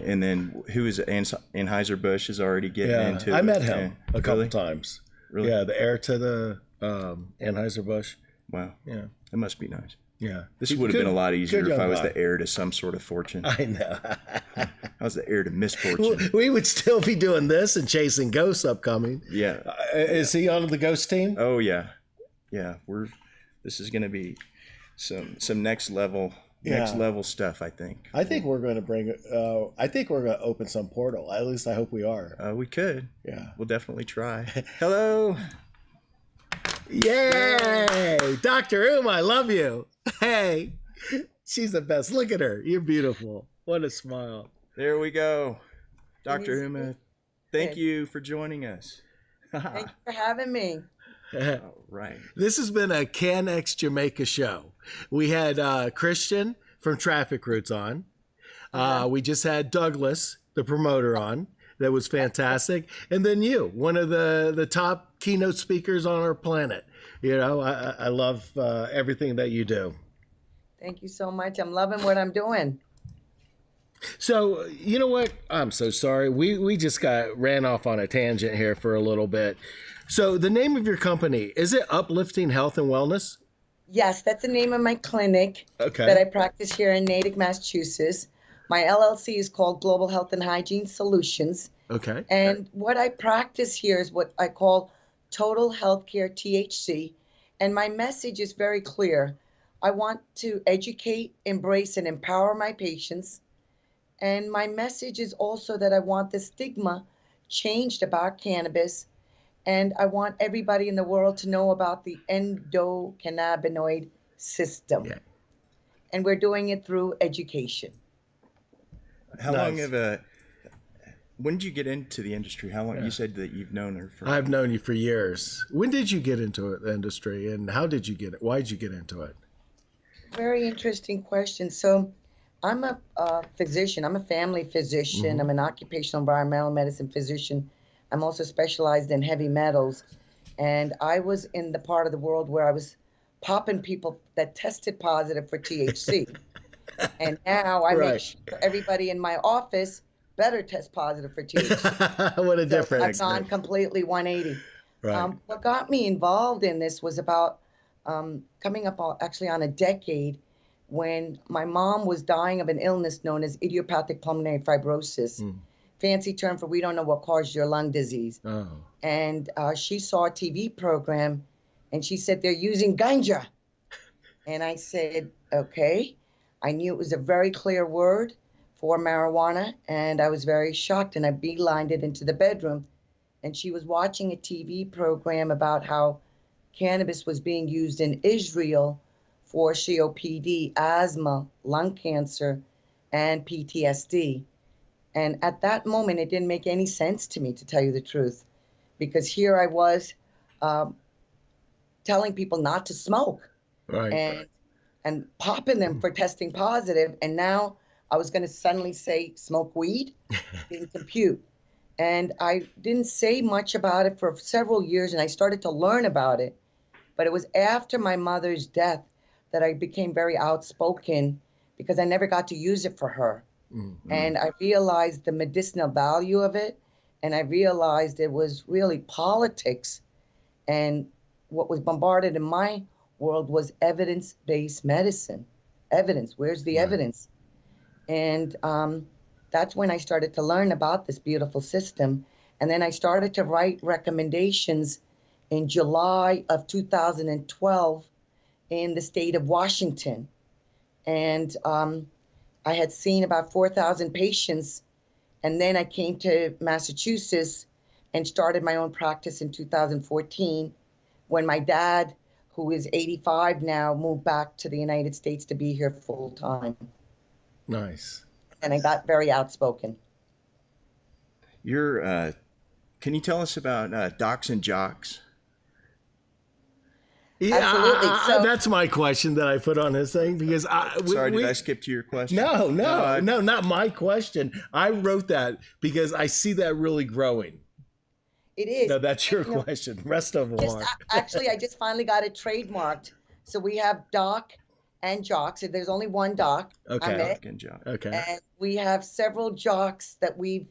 And then who is Anheuser-Busch is already getting into it. I met him a couple times. Really? Yeah, the heir to the Anheuser-Busch. Wow. Yeah. That must be nice. Yeah. This would have been a lot easier if I was the heir to some sort of fortune. I know. I was the heir to misfortune. We would still be doing this and chasing ghosts upcoming. Yeah. Is he on the ghost team? Oh yeah. Yeah. This is going to be some next level stuff, I think. I think we're going to I think we're going to open some portal. At least I hope we are. We could. Yeah. We'll definitely try. Hello. Yay! Dr. Uma, I love you. Hey, she's the best. Look at her. You're beautiful. What a smile. There we go. Dr. Uma, thank you for joining us. Thank you for having me. All right. This has been a CanEx Jamaica show. We had Christian from Trafficroots on. We just had Douglas, the promoter, on. That was fantastic. And then you, one of the top keynote speakers on our planet. You know, I love everything that you do. Thank you so much. I'm loving what I'm doing. So, you know what? I'm so sorry. We just ran off on a tangent here for a little bit. So the name of your company, is it Uplifting Health and Wellness? Yes, that's the name of my clinic Okay. that I practice here in Natick, Massachusetts. My LLC is called Global Health and Hygiene Solutions. Okay. And what I practice here is what I call total healthcare THC. And my message is very clear. I want to educate, embrace, and empower my patients. And my message is also that I want the stigma changed about cannabis. And I want everybody in the world to know about the endocannabinoid system. Yeah. And we're doing it through education. How Nice. long have when did you get into the industry? How long? Yeah. You said that you've known her for. I've known you for years. When did you get into the industry, and how did you get it? Why did you get into it? Very interesting question. So I'm a physician. I'm a family physician. Mhm. I'm an occupational environmental medicine physician. I'm also specialized in heavy metals. And I was in the part of the world where I was popping people that tested positive for THC. And now I Right. make sure everybody in my office better test positive for THC. What a So difference. I've gone completely 180. Right. What got me involved in this was about coming up actually on a decade when my mom was dying of an illness known as idiopathic pulmonary fibrosis. Mm. Fancy term for we don't know what caused your lung disease. Oh. And she saw a TV program and she said, they're using ganja. And I said, okay. I knew it was a very clear word for marijuana, and I was very shocked, and I beelined it into the bedroom. And she was watching a TV program about how cannabis was being used in Israel for COPD, asthma, lung cancer, and PTSD. And at that moment, it didn't make any sense to me, to tell you the truth, because here I was telling people not to smoke. Right. And popping them for testing positive, and now I was going to suddenly say smoke weed. Didn't compute. And I didn't say much about it for several years, and I started to learn about it. But it was after my mother's death that I became very outspoken because I never got to use it for her. Mm-hmm. And I realized the medicinal value of it, and I realized it was really politics. And what was bombarded in my world was evidence-based medicine. Evidence, where's the Right. evidence? And that's when I started to learn about this beautiful system. And then I started to write recommendations in July of 2012 in the state of Washington. And I had seen about 4,000 patients. And then I came to Massachusetts and started my own practice in 2014 when my dad, who is 85 now, moved back to the United States to be here full time. Nice. And I got very outspoken. You're. Can you tell us about Docs and Jocks? Yeah, Absolutely. So- that's my question that I put on this thing because Sorry, did I skip to your question? No, I- not my question. I wrote that because I see that really growing. It is. No, that's your No, question. Rest of them just, are. actually, I just finally got it trademarked. So we have Doc and Jocks. There's only one Doc. Okay. I'm it. Doc and Jock. Okay. And we have several Jocks that we've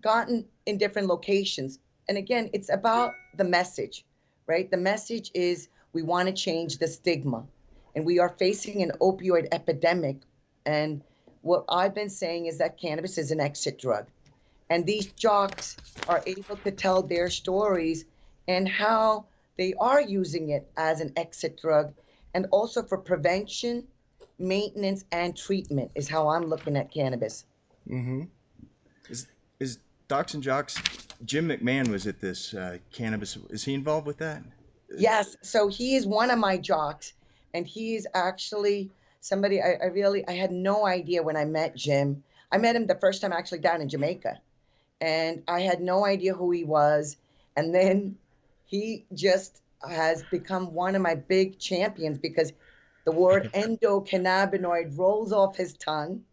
gotten in different locations. And again, it's about the message, right? The message is we want to change the stigma. And we are facing an opioid epidemic. And what I've been saying is that cannabis is an exit drug. And these Jocks are able to tell their stories and how they are using it as an exit drug and also for prevention, maintenance, and treatment is how I'm looking at cannabis. Mm-hmm. Is Docs and Jocks? Jim McMahon was at this cannabis. Is he involved with that? Yes, so he is one of my Jocks, and he is actually somebody I had no idea when I met Jim. I met him the first time actually down in Jamaica, and I had no idea who he was. And then he just has become one of my big champions because the word endocannabinoid rolls off his tongue,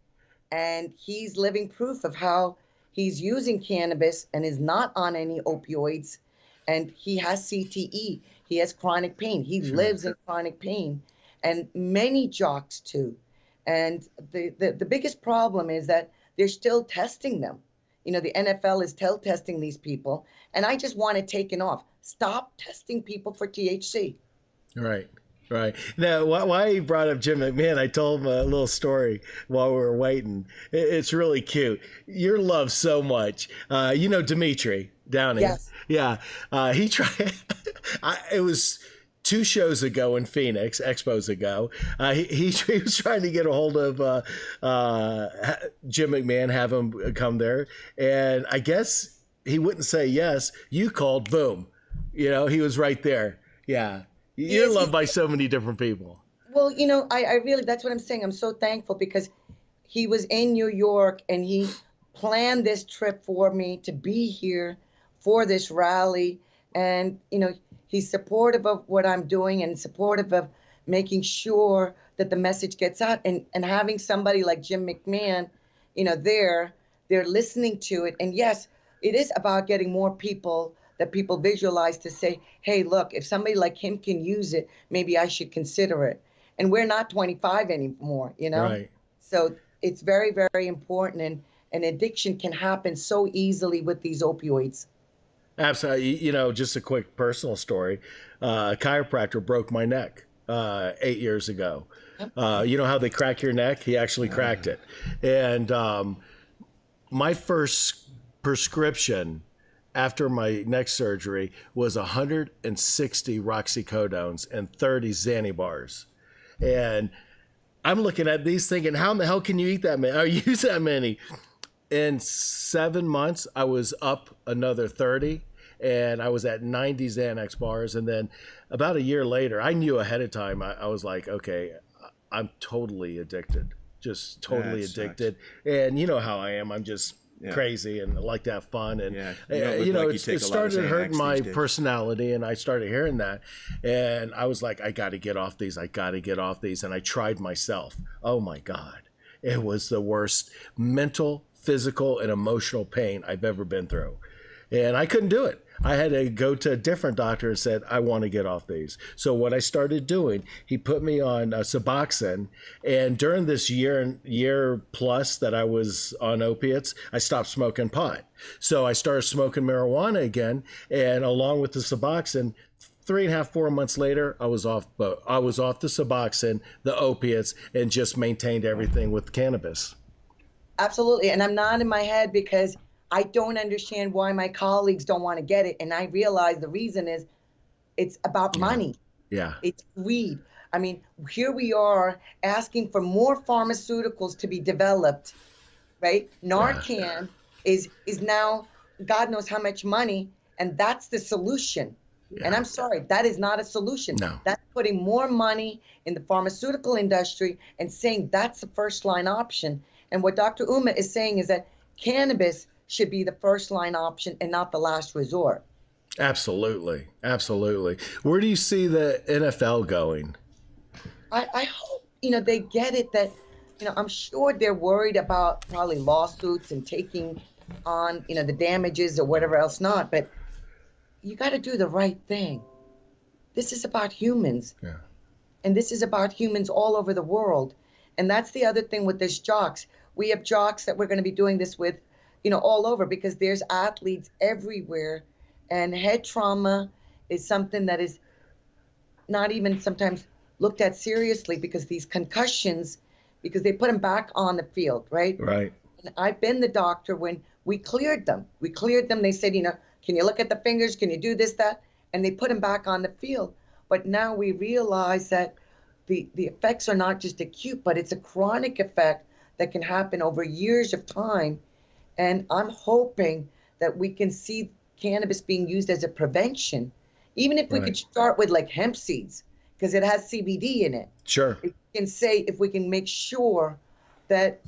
and he's living proof of how he's using cannabis and is not on any opioids. And he has CTE. He has chronic pain. He lives in chronic pain, and many Jocks too. And the biggest problem is that they're still testing them. The NFL is testing these people, and I just want it taken off. Stop testing people for THC. Right. Right. Now, why he brought up Jim McMahon, I told him a little story while we were waiting. It's really cute. You're loved so much. Dimitri Downing. Yes. Yeah. He tried. It was 2 shows ago in Phoenix, expos ago. He was trying to get a hold of Jim McMahon, have him come there. And I guess he wouldn't say yes. You called, boom. He was right there. Yeah. You're loved by so many different people. Well, I really, that's what I'm saying. I'm so thankful because he was in New York and he planned this trip for me to be here for this rally. And, he's supportive of what I'm doing and supportive of making sure that the message gets out, and having somebody like Jim McMahon, they're listening to it. And yes, it is about getting more people that people visualize to say, hey, look, if somebody like him can use it, maybe I should consider it. And we're not 25 anymore, Right. So it's very, very important. And addiction can happen so easily with these opioids. Absolutely. Just a quick personal story. A chiropractor broke my neck 8 years ago. You know how they crack your neck? He actually cracked it. And my first prescription after my neck surgery was 160 roxycodones and 30 Xanibars. And I'm looking at these thinking, how in the hell can you eat that many or use that many? In 7 months, I was up another 30 and I was at 90 Xanax bars. And then about a year later, I knew ahead of time, I was like, okay, I'm totally addicted, just totally addicted. And you know how I am. I'm just crazy and like to have fun. And, it started hurting my personality and I started hearing that. And I was like, I got to get off these. And I tried myself. Oh my God. It was the worst mental, physical, and emotional pain I've ever been through. And I couldn't do it. I had to go to a different doctor and said, I want to get off these. So what I started doing, he put me on Suboxone. And during this year plus that I was on opiates, I stopped smoking pot. So I started smoking marijuana again. And along with the Suboxone, 3.5, 4 months later, I was off the Suboxone, the opiates, and just maintained everything with cannabis. Absolutely. And I'm nodding my head because I don't understand why my colleagues don't want to get it. And I realize the reason is it's about money. Yeah. It's greed. I mean, here we are asking for more pharmaceuticals to be developed, right? Narcan is now God knows how much money, and that's the solution. Yeah. And I'm sorry, that is not a solution. No. That's putting more money in the pharmaceutical industry and saying that's the first line option. And what Dr. Uma is saying is that cannabis should be the first line option and not the last resort. Absolutely. Absolutely. Where do you see the NFL going? I hope, they get it that, I'm sure they're worried about probably lawsuits and taking on, the damages or whatever else not, but you got to do the right thing. This is about humans. Yeah. And this is about humans all over the world. And that's the other thing with this jocks. We have jocks that we're going to be doing this with, all over, because there's athletes everywhere. And head trauma is something that is not even sometimes looked at seriously, because these concussions, because they put them back on the field, right? Right. And I've been the doctor when we cleared them. They said, can you look at the fingers? Can you do this, that? And they put them back on the field. But now we realize that the effects are not just acute, but it's a chronic effect that can happen over years of time. And I'm hoping that we can see cannabis being used as a prevention, even if we could start with like hemp seeds, because it has CBD in it. Sure. If we can make sure that,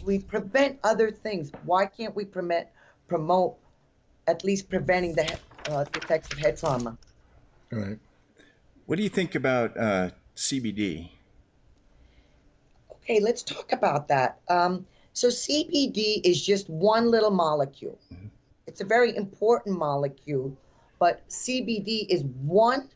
we prevent other things. Why can't we promote at least preventing the effects of head trauma? All right. What do you think about CBD? Okay, let's talk about that. So CBD is just one little molecule. Mm-hmm. It's a very important molecule, but CBD is one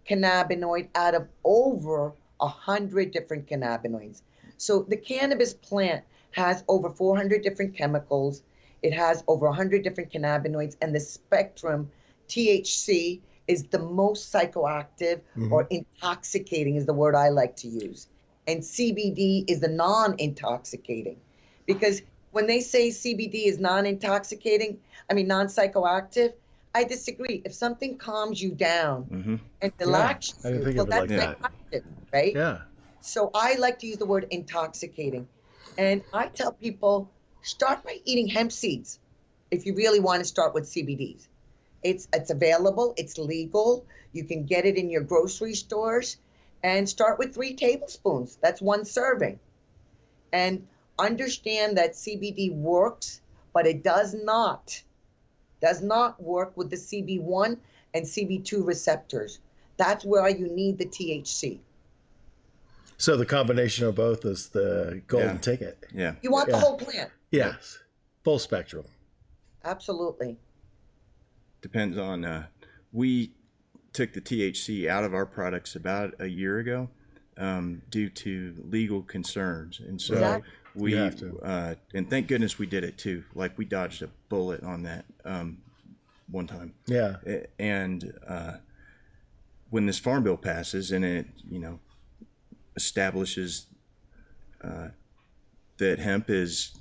cannabinoid out of over 100 different cannabinoids. So the cannabis plant has over 400 different chemicals. It has over 100 different cannabinoids, and the spectrum THC is the most psychoactive or intoxicating is the word I like to use. And CBD is the non-intoxicating. Because when they say CBD is non-intoxicating, I mean non-psychoactive, I disagree. If something calms you down and relaxes I didn't you, think well, of it that's like that. psychoactive, right? Yeah. So I like to use the word intoxicating. And I tell people, start by eating hemp seeds if you really want to start with CBDs. It's available, it's legal, you can get it in your grocery stores, and start with 3 tablespoons. That's 1 serving. And understand that CBD works, but it does not work with the CB1 and CB2 receptors. That's where you need the THC. So the combination of both is the golden ticket. Yeah. You want the whole plant. Yes. Full spectrum. Absolutely. Depends on, we took the THC out of our products about a year ago due to legal concerns. And so Exactly. we, You have to. and thank goodness we did it too. Like we dodged a bullet on that one time. Yeah. And when this farm bill passes and it, establishes that hemp is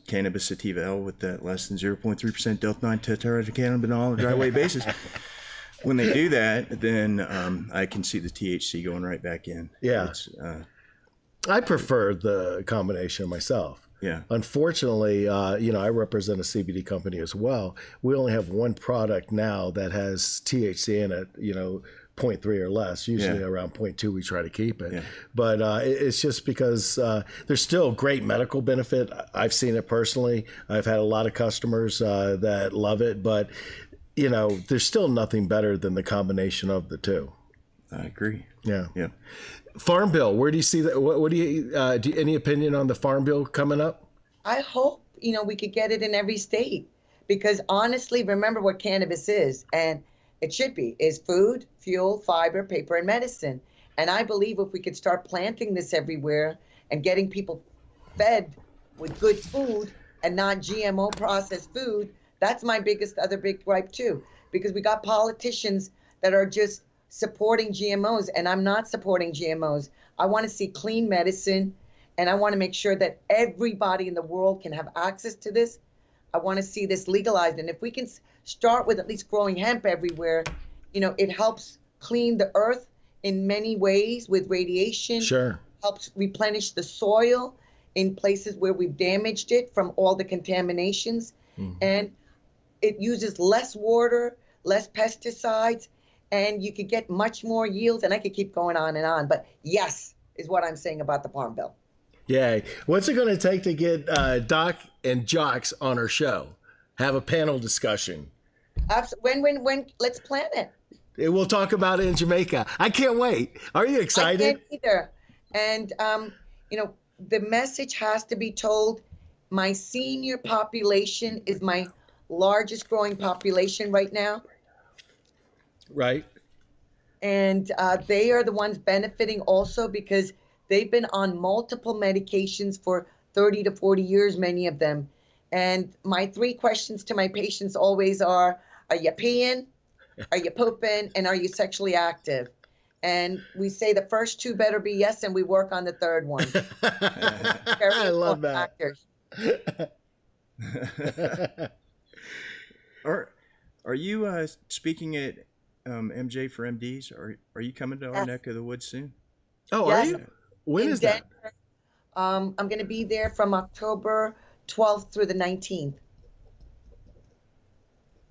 cannabis sativa L with that less than 0.3% delta 9 tetrahydrocannabinol on a dry weight basis. When they do that, then I can see the THC going right back in. Yeah. I prefer the combination myself. Yeah. Unfortunately, I represent a CBD company as well. We only have one product now that has THC in it, 0.3 or less, usually around 0.2 we try to keep it. Yeah. But it's just because there's still great medical benefit. I've seen it personally. I've had a lot of customers that love it, but there's still nothing better than the combination of the two. I agree. Yeah. Yeah. Farm bill, where do you see that? What do you any opinion on the farm bill coming up? I hope, we could get it in every state, because honestly, remember what cannabis is, and it should be, is food, fuel, fiber, paper, and medicine. And I believe if we could start planting this everywhere and getting people fed with good food and not GMO processed food, that's my other big gripe too, because we got politicians that are just supporting GMOs, and I'm not supporting GMOs. I want to see clean medicine, and I want to make sure that everybody in the world can have access to this. I want to see this legalized, and if we can start with at least growing hemp everywhere, it helps clean the earth in many ways with radiation. Sure. Helps replenish the soil in places where we've damaged it from all the contaminations. And it uses less water, less pesticides, and you could get much more yields, and I could keep going on and on. But yes, is what I'm saying about the Farm Bill. Yay. What's it going to take to get Doc and Jocks on our show? Have a panel discussion. When, let's plan it. We'll talk about it in Jamaica. I can't wait. Are you excited? I can't either. And, the message has to be told. My senior population is my largest growing population right now. Right. And they are the ones benefiting also because they've been on multiple medications for 30 to 40 years, many of them. And my 3 questions to my patients always are you peeing? Are you pooping? And are you sexually active? And we say the first 2 better be yes, and we work on the 3rd one. I love that. Are you speaking at MJ for MDs? Are you coming to our neck of the woods soon? Oh, yes. are you? When is that? I'm going to be there from October 12th through the 19th.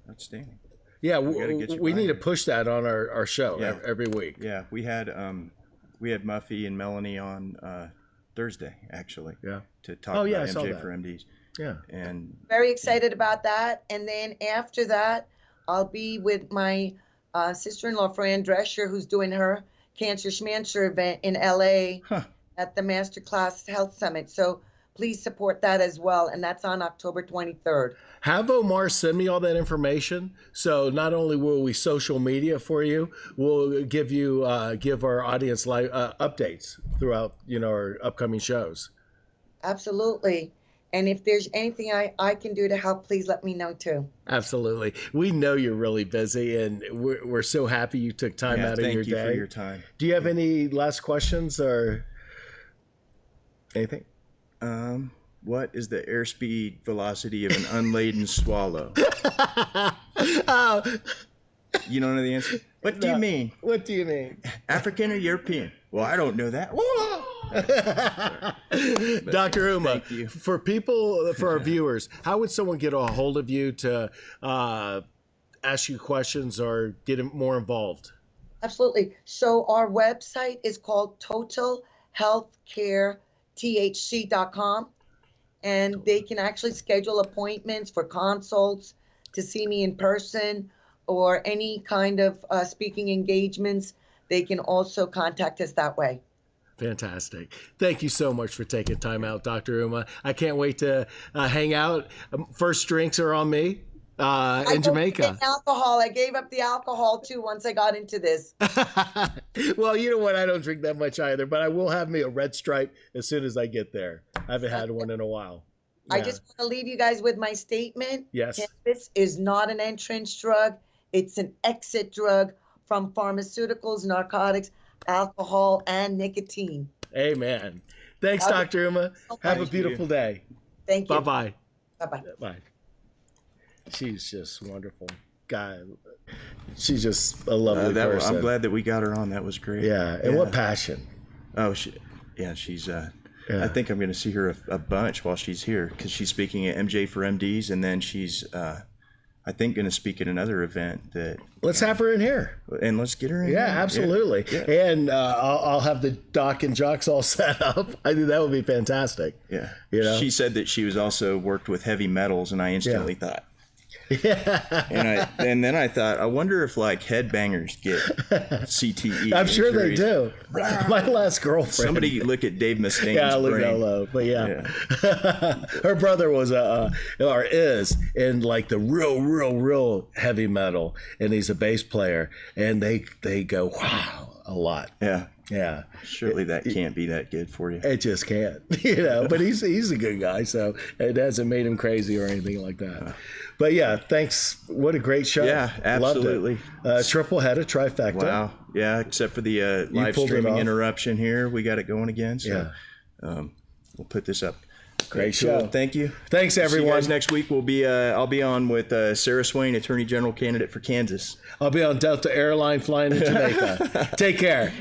Outstanding. Yeah, we need to push that on our show every week. Yeah, we had Muffy and Melanie on Thursday actually. Yeah. To talk about MJ for MDs. Yeah. And very excited about that. And then after that, I'll be with my sister-in-law, Fran Drescher, who's doing her Cancer Schmancer event in LA at the Masterclass Health Summit. So please support that as well. And that's on October 23rd. Have Omar send me all that information. So not only will we social media for you, we'll give our audience live updates throughout, our upcoming shows. Absolutely. And if there's anything I can do to help, please let me know too. Absolutely. We know you're really busy, and we're so happy you took time out of your day. Thank you for your time. Do you have any last questions or anything? What is the airspeed velocity of an unladen swallow? You don't know the answer? What do you mean? What do you mean? African or European? Well, I don't know that. Dr. Uma, Thank you. for our viewers, how would someone get a hold of you to ask you questions or get more involved? Absolutely. So our website is called totalhealthcarethc.com, and they can actually schedule appointments for consults, to see me in person, or any kind of speaking engagements. They can also contact us that way. Fantastic. Thank you so much for taking time out, Dr. Uma. I can't wait to hang out. First drinks are on me in Jamaica. Alcohol. I gave up the alcohol too once I got into this. Well, you know what? I don't drink that much either, but I will have me a red stripe as soon as I get there. I haven't had one in a while. I just want to leave you guys with my statement. Yes. Cannabis is not an entrance drug. It's an exit drug from pharmaceuticals, narcotics, alcohol, and nicotine. Amen. Thanks, Dr. Uma. Have a beautiful day. Thank you. Bye-bye. Bye-bye. Bye. She's just wonderful. God, she's just a lovely person. I'm glad that we got her on. That was great. Yeah, and what passion. Oh, she's. I think I'm going to see her a bunch while she's here, because she's speaking at MJ for MDs, and then she's, I think, going to speak at another event that. Let's have her in here. And let's get her in. Yeah, here. absolutely. Yeah. And I'll have the doc and jocks all set up. I think that would be fantastic. Yeah. You know? She said that she was also worked with heavy metals, and I instantly thought. Yeah. And then I thought, I wonder if like headbangers get CTE. I'm sure they do. My last girlfriend. Somebody look at Dave Mustaine's yeah, look brain. low, but yeah. Her brother was or is in like the real heavy metal, and he's a bass player, and they go wow a lot. Yeah. Yeah. Surely that can't be that good for you. It just can't, but he's a good guy, so it hasn't made him crazy or anything like that. But yeah, thanks. What a great show. Yeah, absolutely. Loved it. Triple header, trifecta. Wow. Yeah, except for the live streaming interruption here. We got it going again. So we'll put this up. Great show. Cool. Thank you. Thanks, everyone. See you guys next week. I'll be on with Sarah Swain, Attorney General candidate for Kansas. I'll be on Delta Airline flying to Jamaica. Take care.